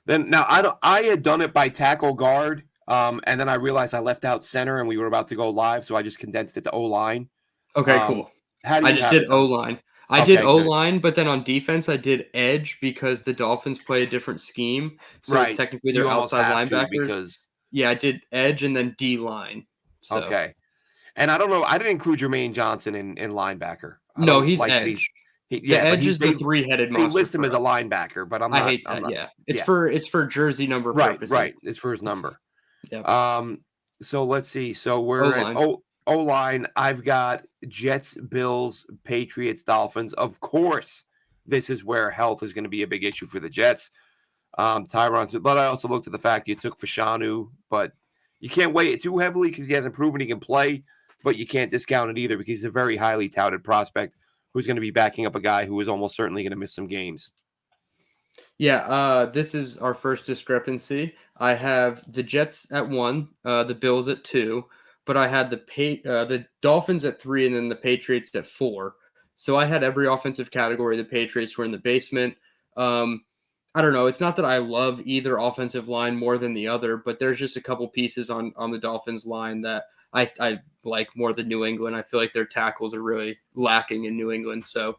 Then now I had done it by tackle guard, and then I realized I left out center, and we were about to go live, so I just condensed it to O-line. Okay, cool. How do I you just have did it done? O-line. I Okay, did good. O-line, but then on defense, I did edge because the Dolphins play a different scheme. So Right. it's technically You their almost outside have to linebackers. because Yeah, I did edge and then D-line. So. okay. And I don't know. I didn't include Jermaine Johnson in linebacker. I No, don't he's like that edge. The But edge is the three-headed they monster. list him as a linebacker, but I'm I not. hate that. I'm not, Yeah, it's for jersey number purposes. Right. It's for his number. Yeah. So let's see. So we're O-line. at O-line. I've got Jets, Bills, Patriots, Dolphins. Of course, this is where health is going to be a big issue for the Jets. Tyron, but I also looked at the fact you took Fashanu, but you can't weigh it too heavily because he hasn't proven he can play, but you can't discount it either because he's a very highly touted prospect who's going to be backing up a guy who is almost certainly going to miss some games. Yeah, this is our first discrepancy. I have the Jets at 1, the Bills at 2, but I had the Dolphins at 3 and then the Patriots at 4. So I had every offensive category. The Patriots were in the basement. I don't know. It's not that I love either offensive line more than the other, but there's just a couple pieces on the Dolphins line that I like more than New England. I feel like their tackles are really lacking in New England. So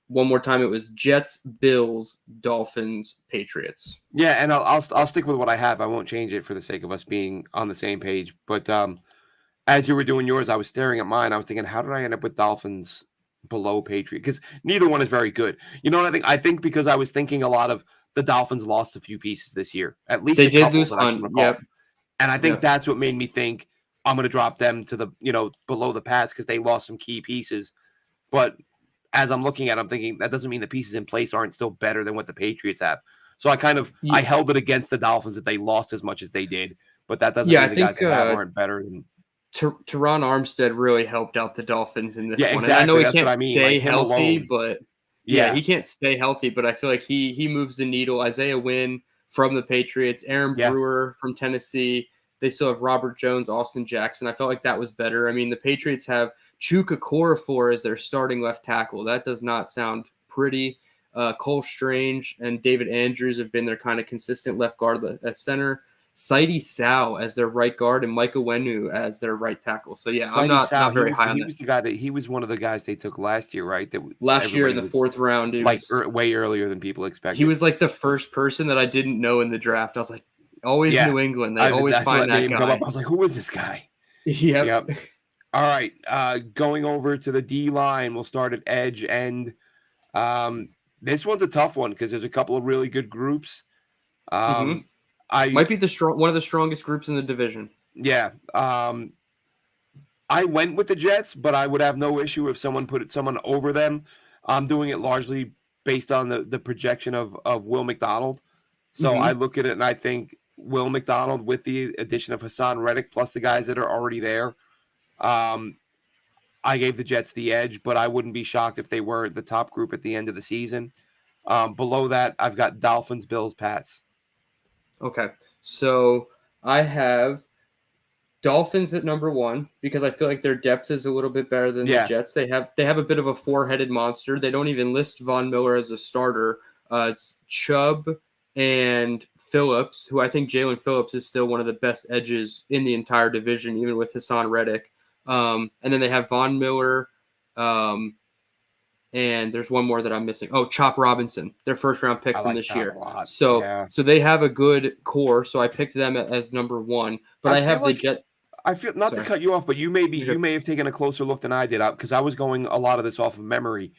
one more time, it was Jets, Bills, Dolphins, Patriots. Yeah, and I'll stick with what I have. I won't change it for the sake of us being on the same page. But as you were doing yours, I was staring at mine. I was thinking, how did I end up with Dolphins below Patriot? Because neither one is very good. You know what I think? I think because I was thinking a lot of the Dolphins lost a few pieces this year. At least they a did couple lose that I can on. recall. Yep. And I think that's what made me think I'm going to drop them to the below the Pats because they lost some key pieces. But as I'm looking at it, I'm thinking that doesn't mean the pieces in place aren't still better than what the Patriots have. So I held it against the Dolphins that they lost as much as they did, but that doesn't mean the guys they have aren't better than. Teron Armstead really helped out the Dolphins in this one. Exactly. And I know he That's can't what I mean. stay Like healthy, alone. but he can't stay healthy. But I feel like he moves the needle. Isaiah Wynn from the Patriots, Aaron Brewer from Tennessee. They still have Robert Jones, Austin Jackson. I felt like that was better. I mean, the Patriots have Chuka Okorafor as their starting left tackle. That does not sound pretty. Cole Strange and David Andrews have been their kind of consistent left guard at center. Saidi Sow as their right guard and Michael Wenu as their right tackle. So yeah, I'm not very high on that. He was the guy he was one of the guys they took last year, right? Last year in the 4th round, way earlier than people expected. He was like the first person that I didn't know in the draft. I was like, always New England. They always find that guy. I was like, who is this guy? Yep. All right, going over to the D line, we'll start at edge end. This one's a tough one because there's a couple of really good groups. I might be one of the strongest groups in the division. Yeah. I went with the Jets, but I would have no issue if someone put someone over them. I'm doing it largely based on the projection of Will McDonald. So I look at it and I think Will McDonald with the addition of Haason Reddick plus the guys that are already there. I gave the Jets the edge, but I wouldn't be shocked if they were the top group at the end of the season. Below that, I've got Dolphins, Bills, Pats. Okay, so I have Dolphins at number 1 because I feel like their depth is a little bit better than the Jets. They have a bit of a 4-headed monster. They don't even list Von Miller as a starter. It's Chubb and Phillips, who I think Jalen Phillips is still one of the best edges in the entire division, even with Haason Reddick. And then they have Von Miller, and there's one more that I'm missing. Oh, Chop Robinson, their first-round pick from this year. So they have a good core. So I picked them as number 1. But I have the Jet. I feel not to cut you off, but you may have taken a closer look than I did because I was going a lot of this off of memory.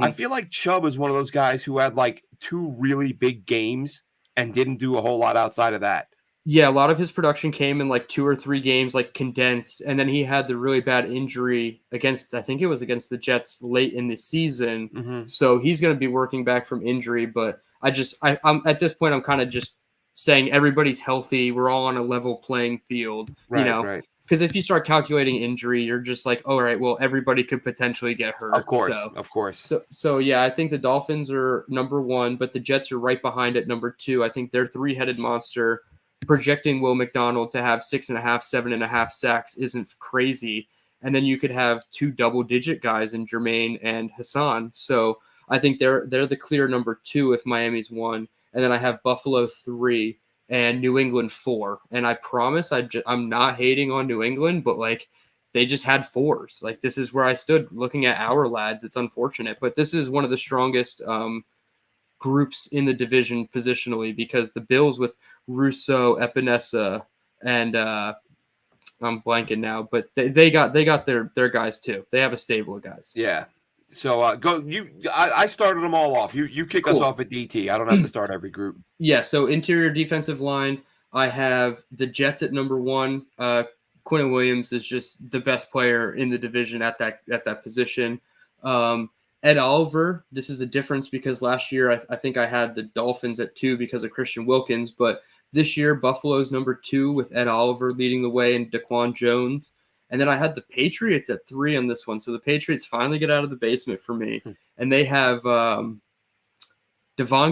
I feel like Chubb is one of those guys who had like 2 really big games and didn't do a whole lot outside of that. Yeah, a lot of his production came in like 2 or 3 games, like condensed, and then he had the really bad injury against, I think it was against the Jets late in the season. Mm-hmm. So he's going to be working back from injury. But I'm at this point, I'm kind of just saying everybody's healthy. We're all on a level playing field, Right. Because if you start calculating injury, you're just like, all right, well, everybody could potentially get hurt. Of course. So yeah, I think the Dolphins are number 1, but the Jets are right behind at number 2. I think they're 3-headed monster. Projecting Will McDonald to have 6.5, 7.5 sacks isn't crazy. And then you could have 2 double-digit guys in Jermaine and Haason. So I think they're the clear number 2 if Miami's 1. And then I have Buffalo 3 and New England 4. And I promise I'm not hating on New England, but like they just had 4s. Like this is where I stood looking at our lads. It's unfortunate, but this is one of the strongest groups in the division positionally, because the Bills with Russo, Epinesa, and I'm blanking now, but they got their guys too. They have a stable of guys. Yeah. So go you. I started them all off. You kick us off at DT. I don't have to start every group. Yeah. So interior defensive line, I have the Jets at number 1. Quinnen Williams is just the best player in the division at that position. Ed Oliver, this is a difference because last year I think I had the Dolphins at 2 because of Christian Wilkins, but this year Buffalo's number 2 with Ed Oliver leading the way and Daquan Jones. And then I had the Patriots at 3 on this one. So the Patriots finally get out of the basement for me. And they have Devon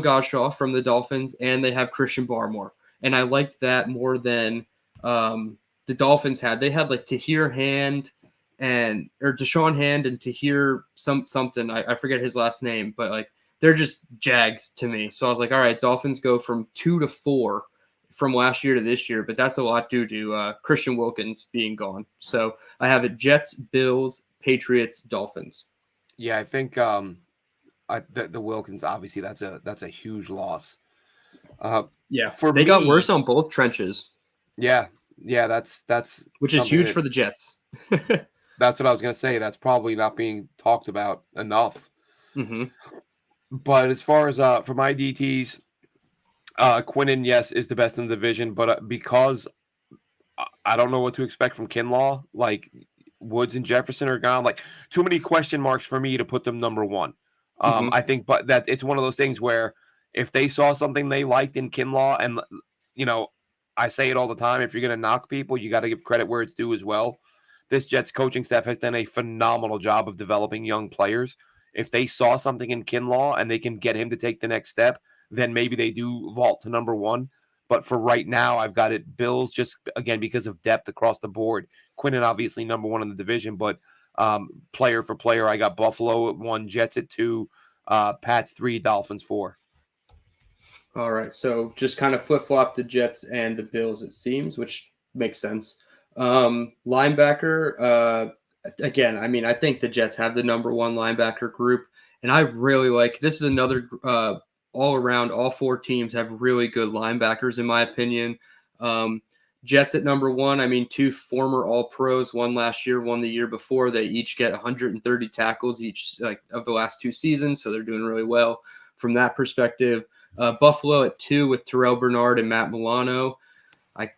Godshaw from the Dolphins, and they have Christian Barmore. And I liked that more than the Dolphins had. They had like Tahir Hand or Deshaun Hand and Tahir something. I forget his last name, but like they're just Jags to me. So I was like, all right, Dolphins go from 2 to 4 from last year to this year, but that's a lot due to Christian Wilkins being gone. So I have it Jets, Bills, Patriots, Dolphins. Yeah, I think the Wilkins, obviously that's a huge loss. Yeah, they got worse on both trenches. Yeah, that's which is huge for the Jets. That's what I was going to say. That's probably not being talked about enough. Mm-hmm. But as far as for my DTs, Quinnen, yes, is the best in the division. But because I don't know what to expect from Kinlaw, like Woods and Jefferson are gone. Like too many question marks for me to put them number 1. I think, but that it's one of those things where if they saw something they liked in Kinlaw, and I say it all the time, if you're going to knock people, you got to give credit where it's due as well. This Jets coaching staff has done a phenomenal job of developing young players. If they saw something in Kinlaw and they can get him to take the next step, then maybe they do vault to number 1. But for right now, I've got it Bills just, again, because of depth across the board. Quinnen, obviously, number 1 in the division, but player for player, I got Buffalo at 1, Jets at 2, Pats 3, Dolphins 4. All right, so just kind of flip-flop the Jets and the Bills, it seems, which makes sense. Linebacker, again, I mean, I think the Jets have the number 1 linebacker group, and I really like, this is another all around, all 4 teams have really good linebackers, in my opinion. Jets at number 1, I mean, 2 former All-Pros, one last year, one the year before. They each get 130 tackles each of the last 2 seasons, so they're doing really well from that perspective. Buffalo at 2 with Terrell Bernard and Matt Milano. I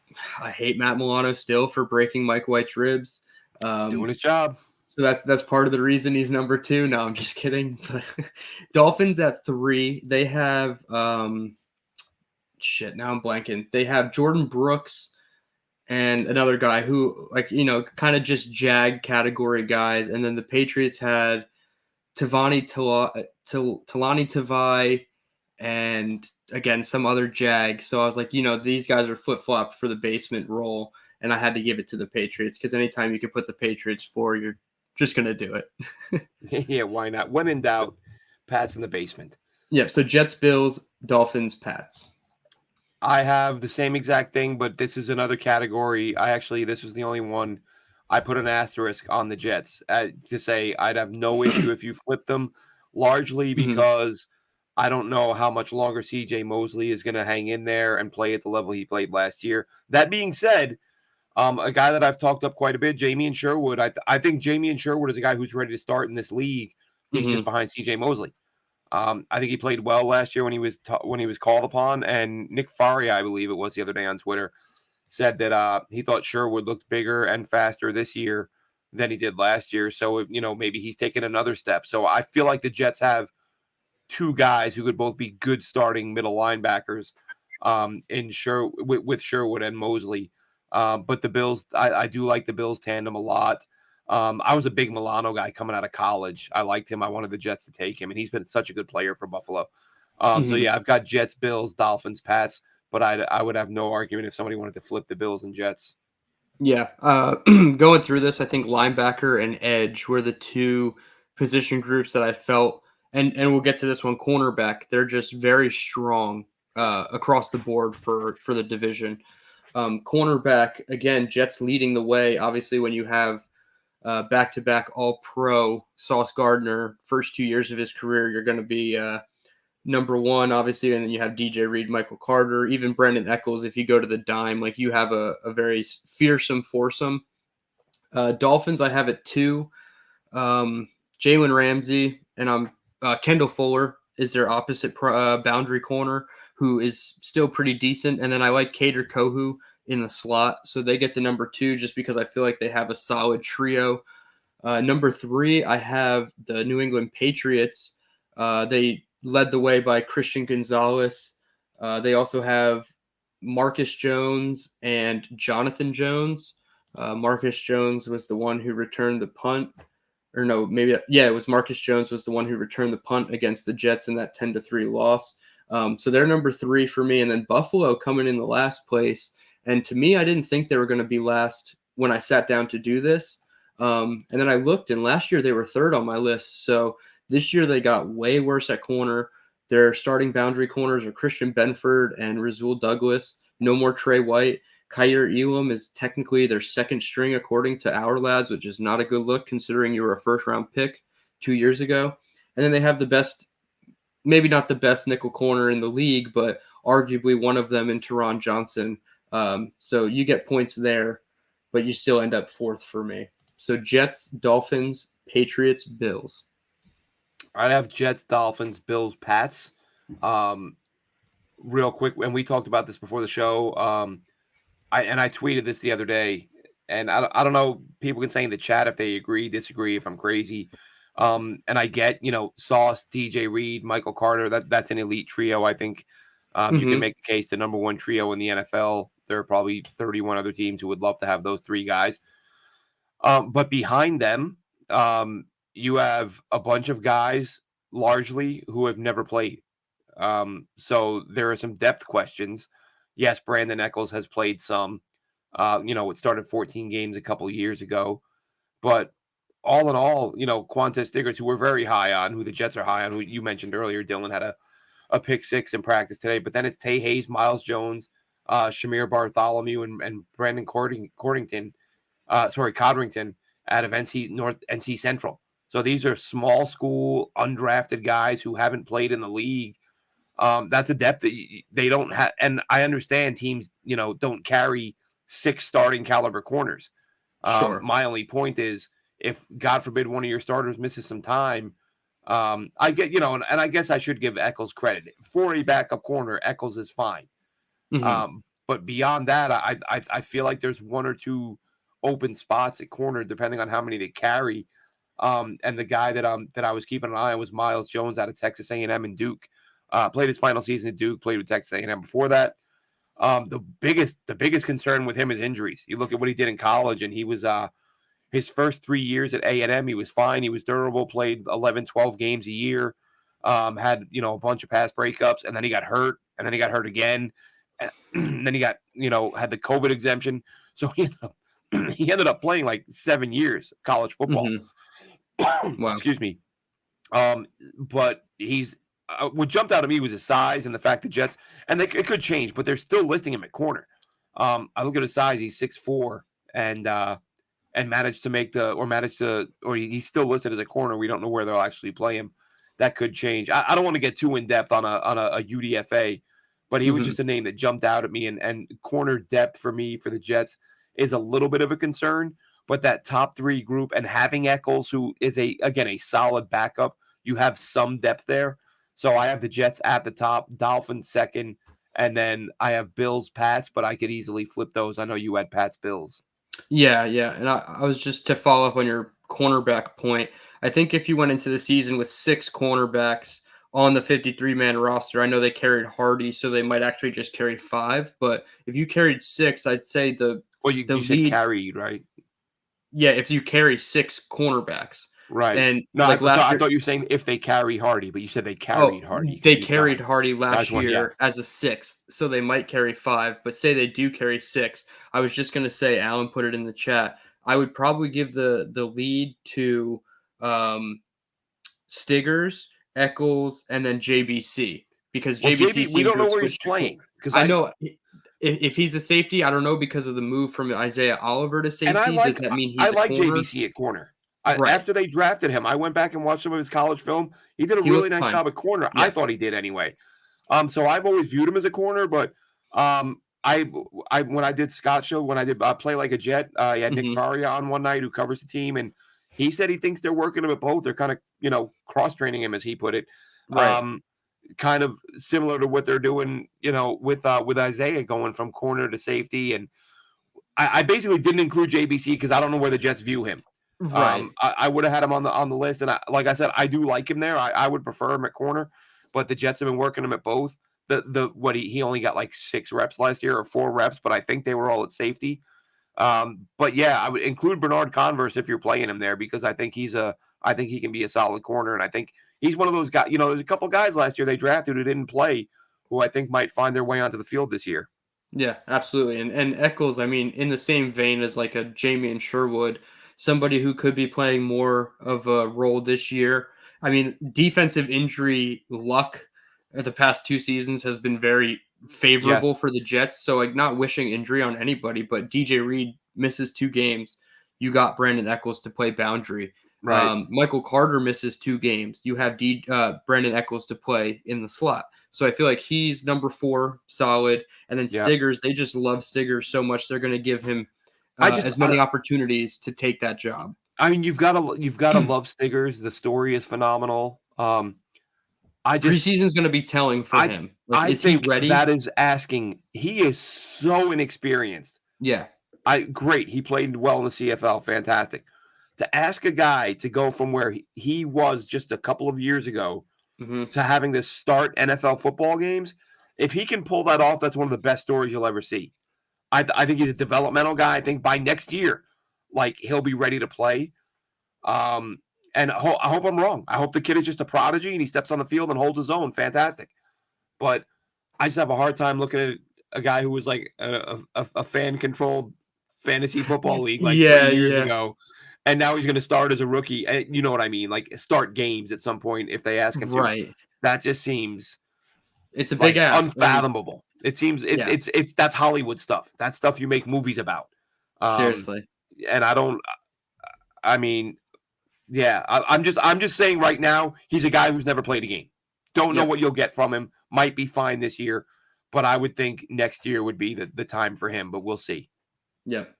hate Matt Milano still for breaking Mike White's ribs. He's doing his job. So that's part of the reason he's number 2. No, I'm just kidding. But Dolphins at 3. They have now I'm blanking. They have Jordan Brooks and another guy who kind of just jag category guys. And then the Patriots had Talani Tavai and again some other jag. So I was like, these guys are flip-flopped for the basement role, and I had to give it to the Patriots because anytime you can put the Patriots 4, you're just gonna do it. Yeah, why not? When in doubt, Pats in the basement. Yep. So Jets, Bills, Dolphins, Pats. I have the same exact thing, but this is another category. This was the only one I put an asterisk on the Jets to say I'd have no issue if you flip them, largely because I don't know how much longer C.J. Mosley is going to hang in there and play at the level he played last year. That being said, a guy that I've talked up quite a bit, Jamie Sherwood. I think Jamie Sherwood is a guy who's ready to start in this league. He's just behind C.J. Mosley. I think he played well last year when he was called upon. And Nick Faria, I believe it was the other day on Twitter, said that he thought Sherwood looked bigger and faster this year than he did last year. So, maybe he's taken another step. So I feel like the Jets have two guys who could both be good starting middle linebackers with Sherwood and Mosley. But the Bills, I do like the Bills tandem a lot. I was a big Milano guy coming out of college. I liked him. I wanted the Jets to take him, and he's been such a good player for Buffalo. So, yeah, I've got Jets, Bills, Dolphins, Pats, but I would have no argument if somebody wanted to flip the Bills and Jets. Yeah. Going through this, I think linebacker and edge were the two position groups that I felt, and we'll get to this one, cornerback, they're just very strong across the board for the division. Cornerback, again, Jets leading the way. Obviously, when you have back-to-back All-Pro Sauce Gardner, first 2 years of his career, you're going to be number one, obviously, and then you have DJ Reed, Michael Carter, even Brandon Eccles. If you go to the dime, like you have a very fearsome foursome. Dolphins, I have it two. Jalen Ramsey and Kendall Fuller is their opposite boundary corner, who is still pretty decent. And then I like Kader Kohu in the slot, so they get the number two just because I feel like they have a solid trio. Number three, I have the New England Patriots. They led the way by Christian Gonzalez. They also have Marcus Jones and Jonathan Jones. Marcus Jones was the one who returned the punt. Or no, it was Marcus Jones was the one who returned the punt against the Jets in that 10-3 loss. So they're number three for me. And then Buffalo coming in the last place. And to me, I didn't think they were going to be last when I sat down to do this. And then I looked, and last year they were third on my list. So this year they got way worse at corner. Their starting boundary corners are Christian Benford and Rasul Douglas. No more Trey White. Kyer Elam is technically their second string according to our lads, which is not a good look considering you were a first-round pick 2 years ago. And then they have the best, maybe not the best nickel corner in the league, but arguably one of them in Teron Johnson. So you get points there, but you still end up fourth for me. So Jets, Dolphins, Patriots, Bills. I'd have Jets, Dolphins, Bills, Pats. Real quick, and we talked about this before the show. I tweeted this the other day, and I don't know, people can say in the chat if they agree, disagree, if I'm crazy. And I get, Sauce, DJ Reed, Michael Carter, that's an elite trio. I think you can make a case the number one trio in the NFL. There are probably 31 other teams who would love to have those three guys. But behind them, you have a bunch of guys largely who have never played. So there are some depth questions. Yes, Brandon Eccles has played some. It started 14 games a couple of years ago. But all in all, Quantez Stiggers, who we're very high on, who the Jets are high on, who you mentioned earlier, Dylan had a pick six in practice today. But then it's Tay Hayes, Miles Jones, Shamir Bartholomew, and Brandon Codrington out of NC Central. So these are small school, undrafted guys who haven't played in the league. That's a depth that they don't have. And I understand teams, don't carry 6 starting caliber corners. Sure. My only point is, if God forbid one of your starters misses some time, I get, and I guess I should give Eccles credit. For a backup corner, Eccles is fine. But beyond that, I feel like there's one or two open spots at corner, depending on how many they carry. And the guy that I was keeping an eye on was Miles Jones out of Texas A&M and Duke. Played his final season at Duke, played with Texas A&M before that. The biggest concern with him is injuries. You look at what he did in college, and he was his first 3 years at A&M, he was fine. He was durable, played 11, 12 games a year, had, a bunch of pass breakups, and then he got hurt, and then he got hurt again. And then he got, had the COVID exemption. So he ended up playing like 7 years of college football. Wow. Excuse me. But he's what jumped out at me was his size and the fact that Jets, and it could change, but they're still listing him at corner. I look at his size; he's 6'4", and he's still listed as a corner. We don't know where they'll actually play him. That could change. I don't want to get too in depth on a UDFA, but he was just a name that jumped out at me. And corner depth for me for the Jets is a little bit of a concern. But that top three group and having Eccles, who is a solid backup, you have some depth there. So I have the Jets at the top, Dolphins second, and then I have Bills, Pats, but I could easily flip those. I know you had Pats, Bills. Yeah, yeah. And I was just to follow up on your cornerback point. I think if you went into the season with 6 cornerbacks on the 53-man roster, I know they carried Hardy, so they might actually just carry 5. But if you carried 6, I'd say the Well, you said lead. carried, right? Yeah, if you carry 6 cornerbacks, Right. and No, like so last I year. thought you were saying if they carry Hardy, but you said they Oh, carried Hardy because they he's carried gone. Hardy last One, yeah. year as a 6th, so they might carry 5, but say they do carry 6. I was just gonna say, Alan put it in the chat. I would probably give the lead to um, Stiggers, Eccles, and then JBC because Well, JBC JB, we seemed don't to know have where he's switched to playing because I know if he's a safety, I don't know because of the move from Isaiah Oliver to and safety. Does that mean I he's a like corner? JBC at corner. Right. After they drafted him, I went back and watched some of his college film. He did a He really looked nice fine. job at corner. I Yeah. thought he did anyway. So I've always viewed him as a corner, but I when I did Scott show when I did Play Like a Jet, he had Nick Mhm. Faria on one night who covers the team, and he said he thinks they're working him at both. They're kind of cross training him as he put it. Right. Kind of similar to what they're doing, with Isaiah going from corner to safety. And I basically didn't include JBC because I don't know where the Jets view him. Right. I would have had him on the list, and like I said, I do like him there. I would prefer him at corner, but the Jets have been working him at both. He only got like 6 reps last year or 4 reps, but I think they were all at safety. But yeah, I would include Bernard Converse if you're playing him there because I think he can be a solid corner, and I think he's one of those guys. There's a couple guys last year they drafted who didn't play, who I think might find their way onto the field this year. Yeah, absolutely. And Eccles, I mean, in the same vein as like a Jamie and Sherwood, somebody who could be playing more of a role this year. I mean, defensive injury luck the past 2 seasons has been very favorable Yes, for the Jets. So like not wishing injury on anybody, but DJ Reed misses 2 games. You got Brandon Eccles to play boundary. right. Michael Carter misses 2 games. You have Brandon Eccles to play in the slot. So I feel like he's number 4, solid. And then Yeah. Stiggers, they just love Stiggers so much they're going to give him I just as many opportunities to take that job. I mean, you've got to love Stiggers. The story is phenomenal. Preseason's going to be telling for I him. Like, I is he think ready? that is asking. He is so inexperienced. Yeah, Great. He played well in the CFL. Fantastic. To ask a guy to go from where he was just a couple of years ago hmm to having to start NFL football games, if he can pull that off, that's one of the best stories you'll ever see. I think he's a developmental guy. I think by next year, like he'll be ready to play. And I hope I'm wrong. I hope the kid is just a prodigy and he steps on the field and holds his own. Fantastic. But I just have a hard time looking at a guy who was like a fan-controlled fantasy football league like 3 yeah, years yeah. ago, and now he's going to start as a rookie. And you know what I mean? Like start games at some point if they ask him to. Right. That just seems It's a big like ask. I mean, unfathomable. It seems yeah, it's that's Hollywood stuff. That's stuff you make movies about. Um, seriously. and I don't. I mean, yeah, I'm just saying right now he's a guy who's never played a game. Don't know Yep. what you'll get from him. Might be fine this year, but I would think next year would be the time for him. But we'll see. Yep.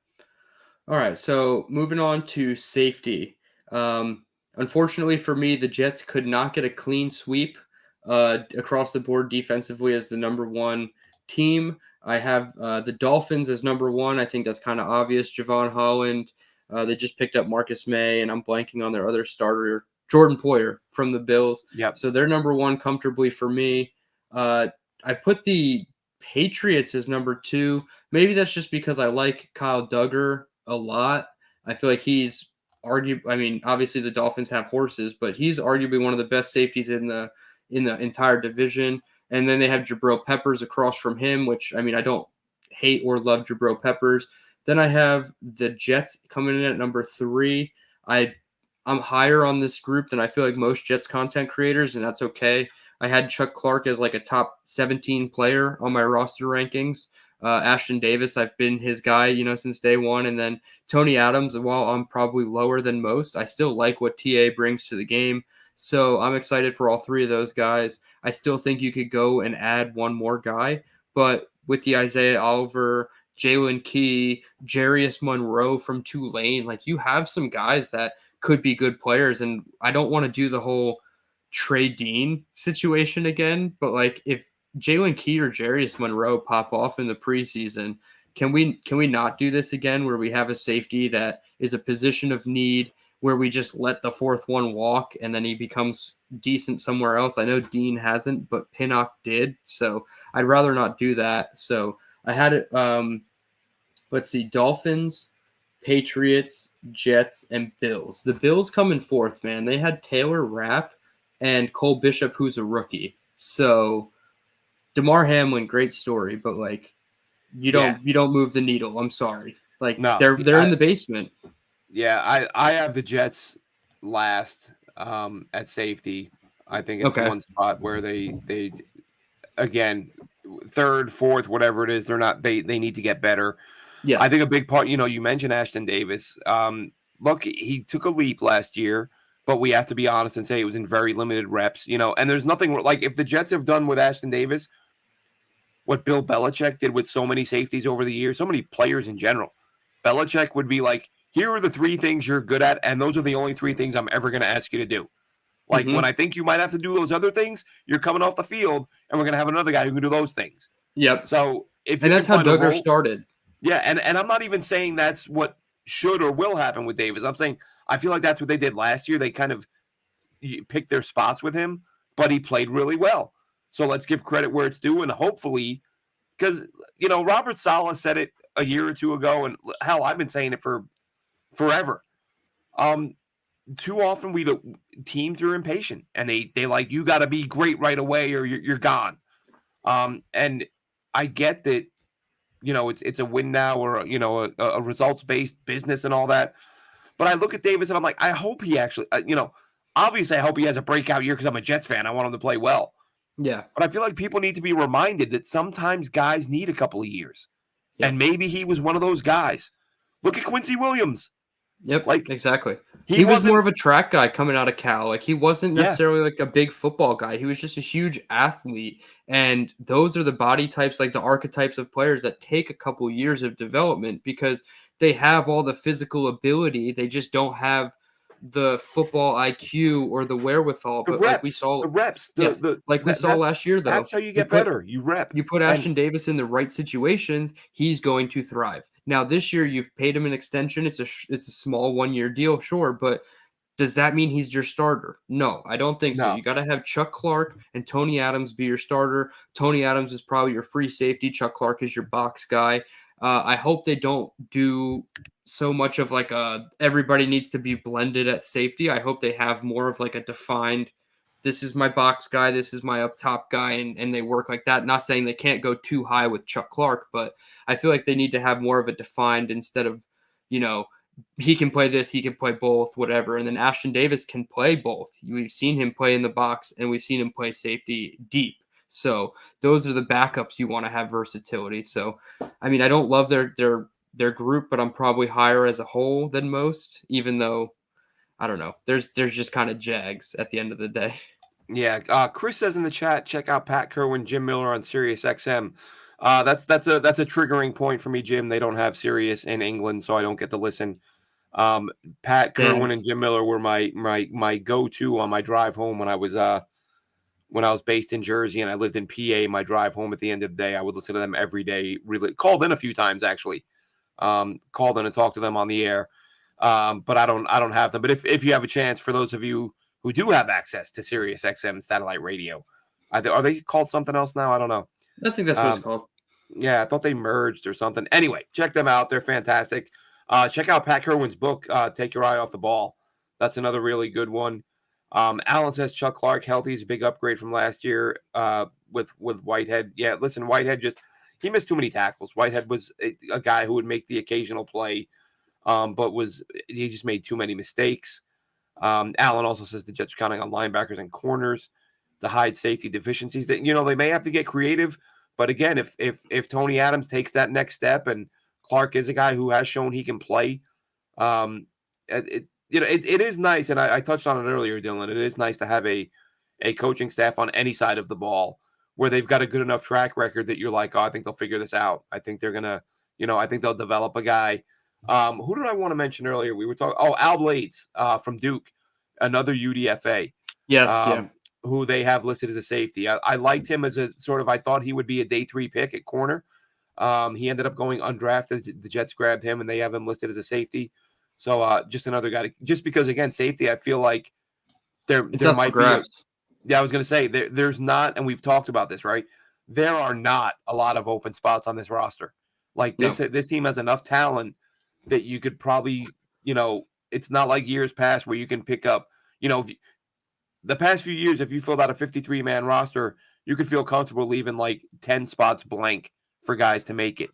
All right, so moving on to safety. Unfortunately for me, the Jets could not get a clean sweep across the board defensively as the number 1 team. I have the Dolphins as number 1. I think that's kind of obvious. Javon Holland. They just picked up Marcus May, and I'm blanking on their other starter, Jordan Poyer from the Bills. Yep. So they're number 1 comfortably for me. I put the Patriots as number 2. Maybe that's just because I like Kyle Duggar a lot. I feel like he's I mean, obviously the Dolphins have horses, but he's arguably one of the best safeties in the entire division. And then they have Jabril Peppers across from him, which I mean, I don't hate or love Jabril Peppers. Then I have the Jets coming in at number 3. I'm higher on this group than I feel like most Jets content creators, and that's okay. I had Chuck Clark as like a top 17 player on my roster rankings. Ashton Davis, I've been his guy, since day one. And then Tony Adams, while I'm probably lower than most, I still like what TA brings to the game. So I'm excited for all 3 of those guys. I still think you could go and add one more guy, but with the Isaiah Oliver, Jalen Key, Jarius Monroe from Tulane, like you have some guys that could be good players. And I don't want to do the whole Trey Dean situation again, but like if Jalen Key or Jarius Monroe pop off in the preseason, can we not do this again where we have a safety that is a position of need where we just let the fourth one walk and then he becomes decent somewhere else? I know Dean hasn't, but Pinnock did, so I'd rather not do that. So I had it. Let's see, Dolphins, Patriots, Jets, and Bills. The Bills come in fourth, man. They had Taylor Rapp and Cole Bishop, who's a rookie. So DeMar Hamlin, great story, but like you don't move the needle. I'm sorry. Like they're in the basement. Yeah, I have the Jets last at safety. I think it's one spot where they again, third, fourth, whatever it is, they need to get better. Yes. I think a big part, you mentioned Ashton Davis. Look, he took a leap last year, but we have to be honest and say it was in very limited reps, and there's nothing like if the Jets have done with Ashton Davis what Bill Belichick did with so many safeties over the years, so many players in general. Belichick would be like, here are the 3 things you're good at, and those are the only 3 things I'm ever going to ask you to do. Like, when I think you might have to do those other things, you're coming off the field, and we're going to have another guy who can do those things. Yep. So if and that's how Duggar started. Yeah, and I'm not even saying that's what should or will happen with Davis. I'm saying I feel like that's what they did last year. They kind of picked their spots with him, but he played really well. So let's give credit where it's due, and hopefully, because, Robert Saleh said it a year or 2 ago, and hell, I've been saying it for forever. Too often teams are impatient, and they like, you got to be great right away or you're gone. And I get that, it's a win now or, a results-based business and all that. But I look at Davis and I'm like, I hope he actually, obviously I hope he has a breakout year because I'm a Jets fan. I want him to play well. Yeah. But I feel like people need to be reminded that sometimes guys need a couple of years. Yes. And maybe he was one of those guys. Look at Quincy Williams. Yep, exactly. He was more of a track guy coming out of Cal. Like, he wasn't necessarily like a big football guy. He was just a huge athlete. And those are the body types, like the archetypes of players that take a couple years of development because they have all the physical ability. They just don't have the football IQ or the wherewithal. But like we saw the reps, we saw last year, though. That's how you get better. You rep. You put Ashton Davis in the right situations, he's going to thrive. Now this year, you've paid him an extension. It's a small 1-year deal, sure, but does that mean he's your starter? No, I don't think so. You got to have Chuck Clark and Tony Adams be your starter. Tony Adams is probably your free safety. Chuck Clark is your box guy. I hope they don't do so much of like everybody needs to be blended at safety. I hope they have more of like a defined, this is my box guy, this is my up top guy, and they work like that. Not saying they can't go too high with Chuck Clark, but I feel like they need to have more of a defined instead of, he can play this, he can play both, whatever. And then Ashton Davis can play both. We've seen him play in the box and we've seen him play safety deep. So those are the backups you want to have versatility. So, I mean, I don't love their group, but I'm probably higher as a whole than most, even though, I don't know, there's just kind of Jags at the end of the day. Yeah. Chris says in the chat, check out Pat Kerwin, Jim Miller on Sirius XM. That's a triggering point for me, Jim. They don't have Sirius in England, so I don't get to listen. Pat Kerwin and Jim Miller were my go-to on my drive home when I was based in Jersey and I lived in PA. My drive home at the end of the day, I would listen to them every day. Really called in a few times actually. Called in and talked to them on the air. But I don't have them. But if you have a chance, for those of you who do have access to Sirius XM satellite radio, are they called something else now? I don't know. I think that's what it's called. Yeah, I thought they merged or something. Anyway, check them out. They're fantastic. Check out Pat Kerwin's book, Take Your Eye Off the Ball. That's another really good one. Alan says Chuck Clark healthy is a big upgrade from last year with Whitehead. Yeah, listen, Whitehead he missed too many tackles. Whitehead was a guy who would make the occasional play, but he just made too many mistakes. Alan also says the Jets are counting on linebackers and corners to hide safety deficiencies. That they may have to get creative, but again, if Tony Adams takes that next step and Clark is a guy who has shown he can play, it is nice, and I touched on it earlier, Dylan. It is nice to have a coaching staff on any side of the ball where they've got a good enough track record that you're like, oh, I think they'll figure this out. I think they're gonna, I think they'll develop a guy. Who did I want to mention earlier? We were talking. Oh, Al Blades from Duke, another UDFA. Yes, yeah. who they have listed as a safety. I liked him as a sort of, I thought he would be a day 3 pick at corner. He ended up going undrafted. The Jets grabbed him, and they have him listed as a safety. So just another guy. Just because, again, safety, I feel like It's there up for might be a, grabs. yeah, I was going to say there's not, and we've talked about this, right? There are not a lot of open spots on this roster. Like this team has enough talent that you could probably, it's not like years past where you can pick up, the past few years, if you filled out a 53-man roster, you could feel comfortable leaving like 10 spots blank for guys to make it.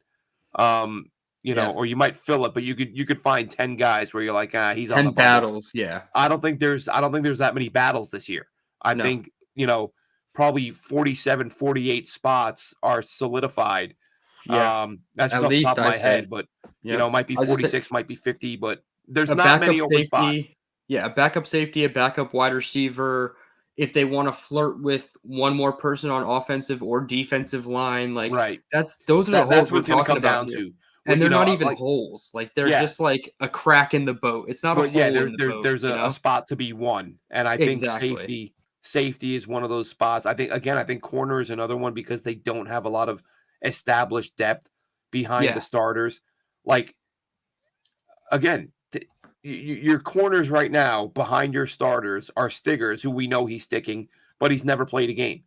Or you might fill it, but you could find 10 guys where you're like, he's 10 on the bubble. battles, yeah. I don't think there's that many battles this year. I think, probably 47, 48 spots are solidified. Yeah. That's just At off the least, top of I my say. head, but might be 46, might be 50, but there's a not backup many open safety, spots. Yeah, a backup safety, a backup wide receiver. If they want to flirt with one more person on offensive or defensive line, like Right. those are the holes That's we're what it's going to talking come about down here. to. And they're not even holes. Like they're just like a crack in the boat. It's not a hole in the boat. There's a spot to be won. And I think safety is one of those spots. I think corner is another one because they don't have a lot of established depth behind the starters. Like, again, your corners right now behind your starters are Stiggers, who we know he's sticking, but he's never played a game.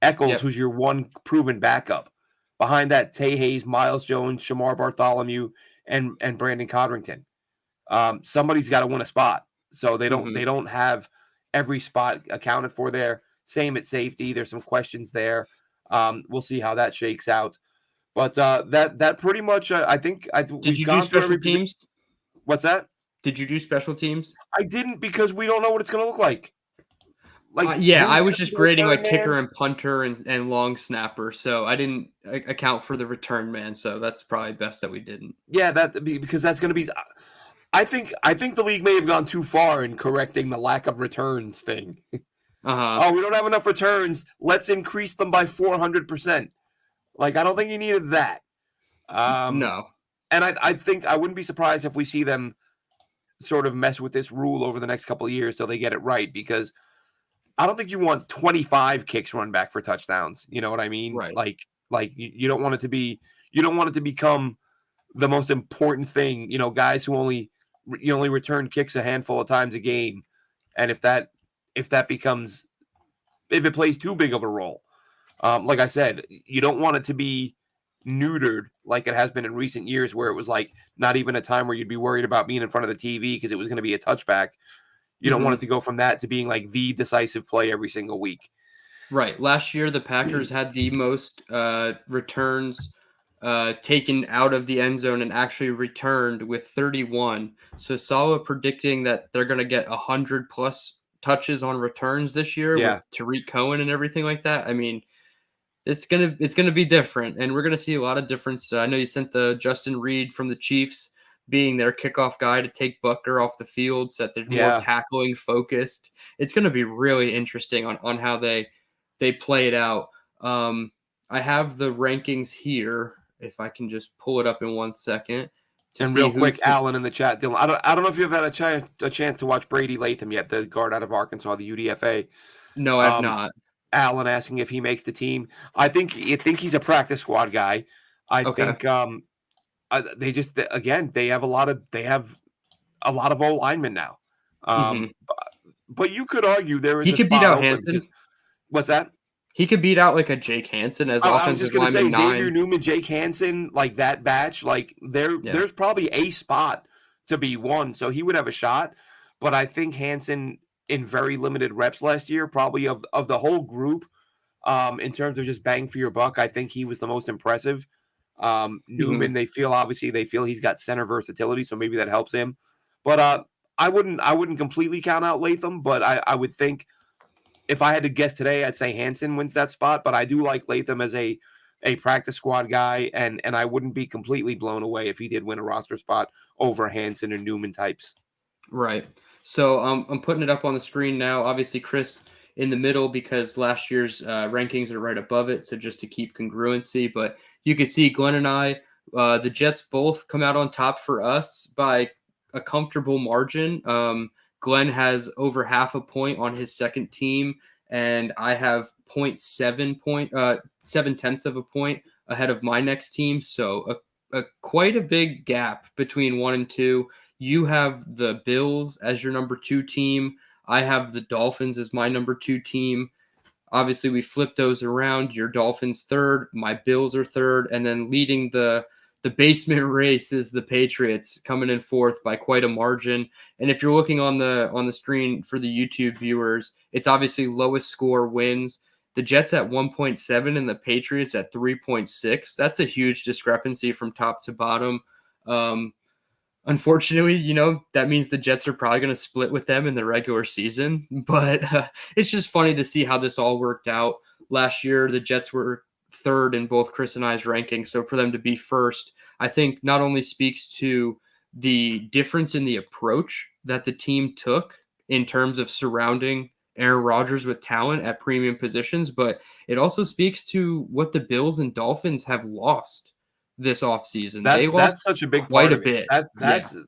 Eccles, who's your one proven backup. Behind that, Tay Hayes, Miles Jones, Shamar Bartholomew, and Brandon Codrington. Somebody's got to win a spot. So they don't have every spot accounted for there. Same at safety. There's some questions there. We'll see how that shakes out. But that pretty much, I think Did you do special teams? What's that? Did you do special teams? I didn't because we don't know what it's going to look like. I was just grading like kicker and punter and long snapper, so I didn't account for the return man. So that's probably best that we didn't. Yeah, because that's going to be. I think the league may have gone too far in correcting the lack of returns thing. Oh, we don't have enough returns. Let's increase them by 400%. Like, I don't think you needed that. No. And I think I wouldn't be surprised if we see them sort of mess with this rule over the next couple of years till they get it right, because I don't think you want 25 kicks run back for touchdowns. You know what I mean? Right. Like you don't want it to be, you don't want it to become the most important thing. Guys who only return kicks a handful of times a game, and if it plays too big of a role, like I said, you don't want it to be neutered like it has been in recent years, where it was like not even a time where you'd be worried about being in front of the TV because it was going to be a touchback. You don't want it to go from that to being like the decisive play every single week. Right. Last year, the Packers had the most returns taken out of the end zone and actually returned with 31. So Saleh predicting that they're going to get 100 plus touches on returns this year with Tariq Cohen and everything like that. I mean, it's gonna be different, and we're gonna see a lot of difference. I know you sent the Justin Reed from the Chiefs being their kickoff guy to take Butker off the field so that they're more tackling focused. It's going to be really interesting on how they play it out. I have the rankings here, if I can just pull it up in 1 second. And real quick, Alan in the chat, Dylan, I don't know if you've had a chance to watch Brady Latham yet, the guard out of Arkansas, the UDFA. No, I've not. Alan asking if he makes the team. I think he's a practice squad guy. I think they have a lot of old linemen now. But you could argue there is he could beat out Hansen. What's that? He could beat out like a Jake Hansen as offensive lineman. I was just going to say Xavier Newman, Jake Hansen, like that batch. Like there's probably a spot to be won, so he would have a shot. But I think Hansen, in very limited reps last year, probably of the whole group, in terms of just bang for your buck, I think he was the most impressive. Newman, they feel he's got center versatility, so maybe that helps him. But I wouldn't completely count out Latham, but I would think if I had to guess today, I'd say Hansen wins that spot. But I do like Latham as a practice squad guy, and I wouldn't be completely blown away if he did win a roster spot over Hansen and Newman types. Right. So I'm putting it up on the screen now. Obviously, Chris in the middle because last year's rankings are right above it. So just to keep congruency, but you can see Glenn and I, the Jets both come out on top for us by a comfortable margin. Glenn has over half a point on his second team and I have 0.7 of a point ahead of my next team. So a quite a big gap between 1 and 2. You have the Bills as your number 2 team. I have the Dolphins as my number 2 team. Obviously, we flip those around. Your Dolphins third, my Bills are third, and then leading the basement race is the Patriots, coming in fourth by quite a margin. And if you're looking on the screen for the YouTube viewers, it's obviously lowest score wins. The Jets at 1.7 and the Patriots at 3.6. That's a huge discrepancy from top to bottom. Unfortunately, that means the Jets are probably going to split with them in the regular season. But it's just funny to see how this all worked out. Last year, the Jets were third in both Chris and I's rankings. So for them to be first, I think not only speaks to the difference in the approach that the team took in terms of surrounding Aaron Rodgers with talent at premium positions, but it also speaks to what the Bills and Dolphins have lost this offseason. They lost That's such a big quite part a of bit. it.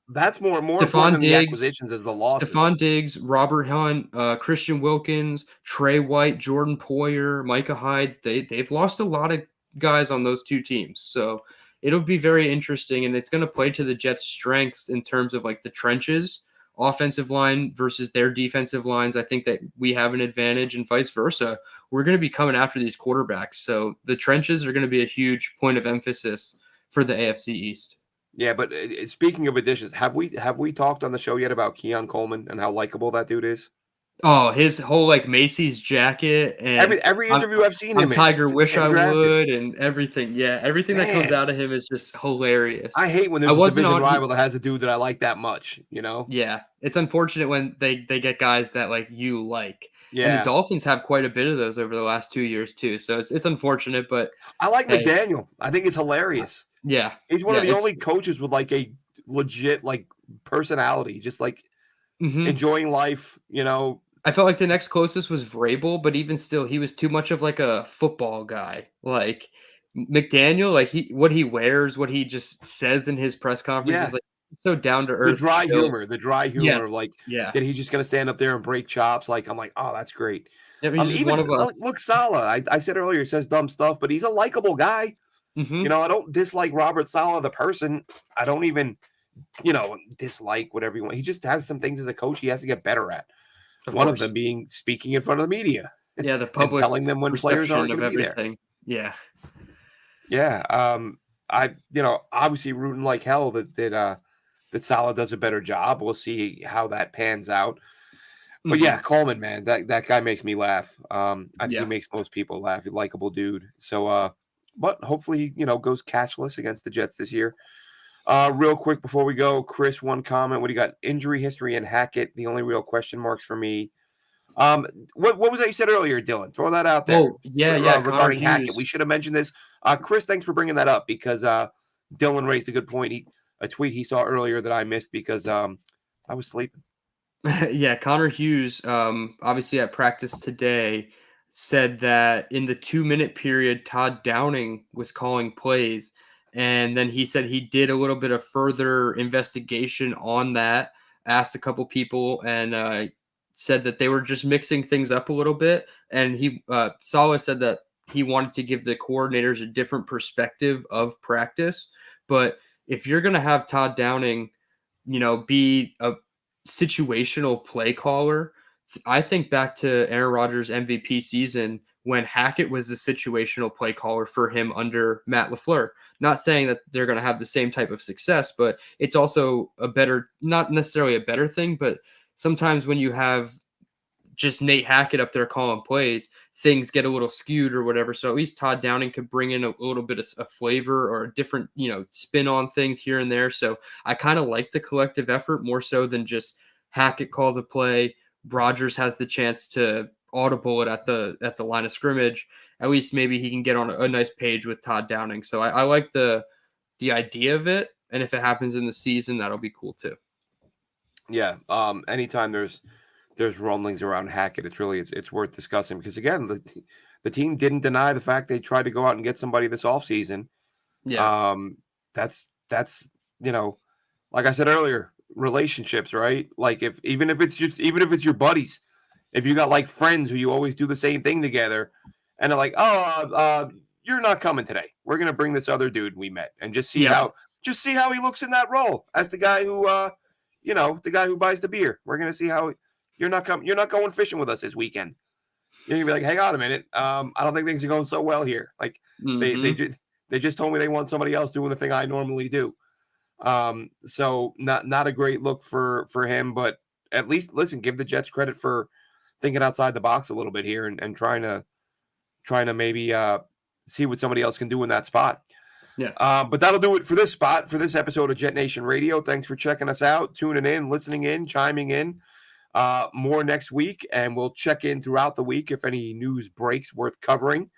That's more Stephon important than the Diggs, acquisitions as the losses. Stephon Diggs, Robert Hunt, Christian Wilkins, Trey White, Jordan Poyer, Micah Hyde. They've lost a lot of guys on those 2 teams. So it'll be very interesting, and it's going to play to the Jets' strengths in terms of like the trenches, offensive line versus their defensive lines. I think that we have an advantage, and vice versa. We're going to be coming after these quarterbacks. So the trenches are going to be a huge point of emphasis for the AFC East. Yeah, but speaking of additions, have we talked on the show yet about Keon Coleman and how likable that dude is? Oh, his whole like Macy's jacket and every interview I've seen him I'm in Tiger, since wish I getting drafted. would, and everything. Yeah, everything that comes Man. out of him is just hilarious. I hate when there's a division rival that has a dude that I like that much, Yeah, it's unfortunate when they get guys that like you like. And the Yeah. Dolphins have quite a bit of those over the last 2 years too. So it's unfortunate, but I like hey, McDaniel. I think it's hilarious. yeah. He's one yeah, of the only coaches with like a legit like personality, just like Mhm. enjoying life, I felt like the next closest was Vrabel, but even still, he was too much of like a football guy. Like McDaniel, like what he wears, what he just says in his press conferences, Yeah. like so down to The earth. dry humor, Yes. of like Yeah. that he's just gonna stand up there and break chops. Like I'm like, oh, that's great. Yeah, he's just Even one of us. look, Saleh. I said earlier, he says dumb stuff, but he's a likable guy. Mhm. I don't dislike Robert Saleh, the person. I don't even, dislike whatever you want. He just has some things as a coach he has to get better at. One of them being speaking in front of the media. Yeah, the And public telling them when players aren't perception of going to be there. everything. Yeah. Yeah. I obviously rooting like hell that Saleh does a better job. We'll see how that pans out. But yeah, Coleman, man, that guy makes me laugh. I think he makes most people laugh. He's a likable dude. So but hopefully, goes catchless against the Jets this year. Real quick before we go, Chris, one comment. What do you got? Injury history and Hackett, the only real question marks for me. What was that you said earlier, Dylan? Throw that out there. Oh, yeah. Regarding Hackett, we should have mentioned this. Chris, thanks for bringing that up because Dylan raised a good point. A tweet he saw earlier that I missed because I was sleeping. Yeah, Connor Hughes, obviously at practice today, said that in the 2-minute period, Todd Downing was calling plays. And then he said he did a little bit of further investigation on that, asked a couple people, and said that they were just mixing things up a little bit. And Saleh said that he wanted to give the coordinators a different perspective of practice. But if you're going to have Todd Downing, be a situational play caller, I think back to Aaron Rodgers' MVP season when Hackett was the situational play caller for him under Matt LaFleur. Not saying that they're going to have the same type of success, but it's also not necessarily a better thing, but sometimes when you have just Nate Hackett up there calling plays, things get a little skewed or whatever. So at least Todd Downing could bring in a little bit of a flavor or a different, spin on things here and there. So I kind of like the collective effort more so than just Hackett calls a play. Rodgers has the chance to audible it at the line of scrimmage. At least maybe he can get on a nice page with Todd Downing. So I like the idea of it. And if it happens in the season, that'll be cool too. Yeah. Anytime there's rumblings around Hackett, it's worth discussing because again, the team didn't deny the fact they tried to go out and get somebody this offseason. Yeah. That's like I said earlier, relationships, right? Like even if it's your buddies if you got like friends who you always do the same thing together, and they're like, oh, you're not coming today. We're gonna bring this other dude we met and just see how he looks in that role as the guy who the guy who buys the beer. We're gonna see how you're not going fishing with us this weekend. You're gonna be like, hang on a minute. I don't think things are going so well here. Like they just told me they want somebody else doing the thing I normally do. So not a great look for him, but at least listen, give the Jets credit for thinking outside the box a little bit here and trying to maybe see what somebody else can do in that spot. Yeah. But that'll do it for this spot, for this episode of JetNation Radio. Thanks for checking us out, tuning in, listening in, chiming in. More next week, and we'll check in throughout the week if any news breaks worth covering.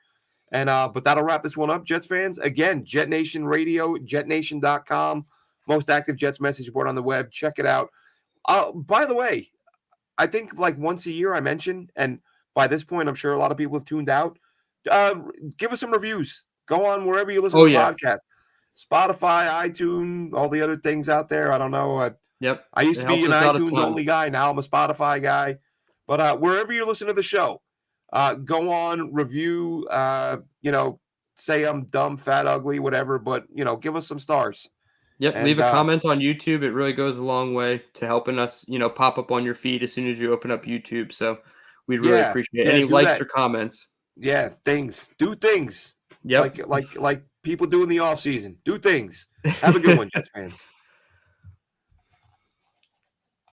And but that'll wrap this one up, Jets fans. Again, JetNation Radio, JetNation.com, most active Jets message board on the web. Check it out. By the way, I think like once a year I mention, and by this point I'm sure a lot of people have tuned out. Give us some reviews. Go on wherever you listen to the podcast. Spotify, iTunes, all the other things out there. I don't know. Yep. I used to be an iTunes only guy. Now I'm a Spotify guy. But wherever you listen to the show, go on, review, say I'm dumb, fat, ugly, whatever, but, give us some stars. Yep. And, leave a comment on YouTube. It really goes a long way to helping us, pop up on your feed as soon as you open up YouTube. So we'd really appreciate any likes or comments. Yeah. Do things. Yep. Like people do in the off season. Do things. Have a good one, Jets fans.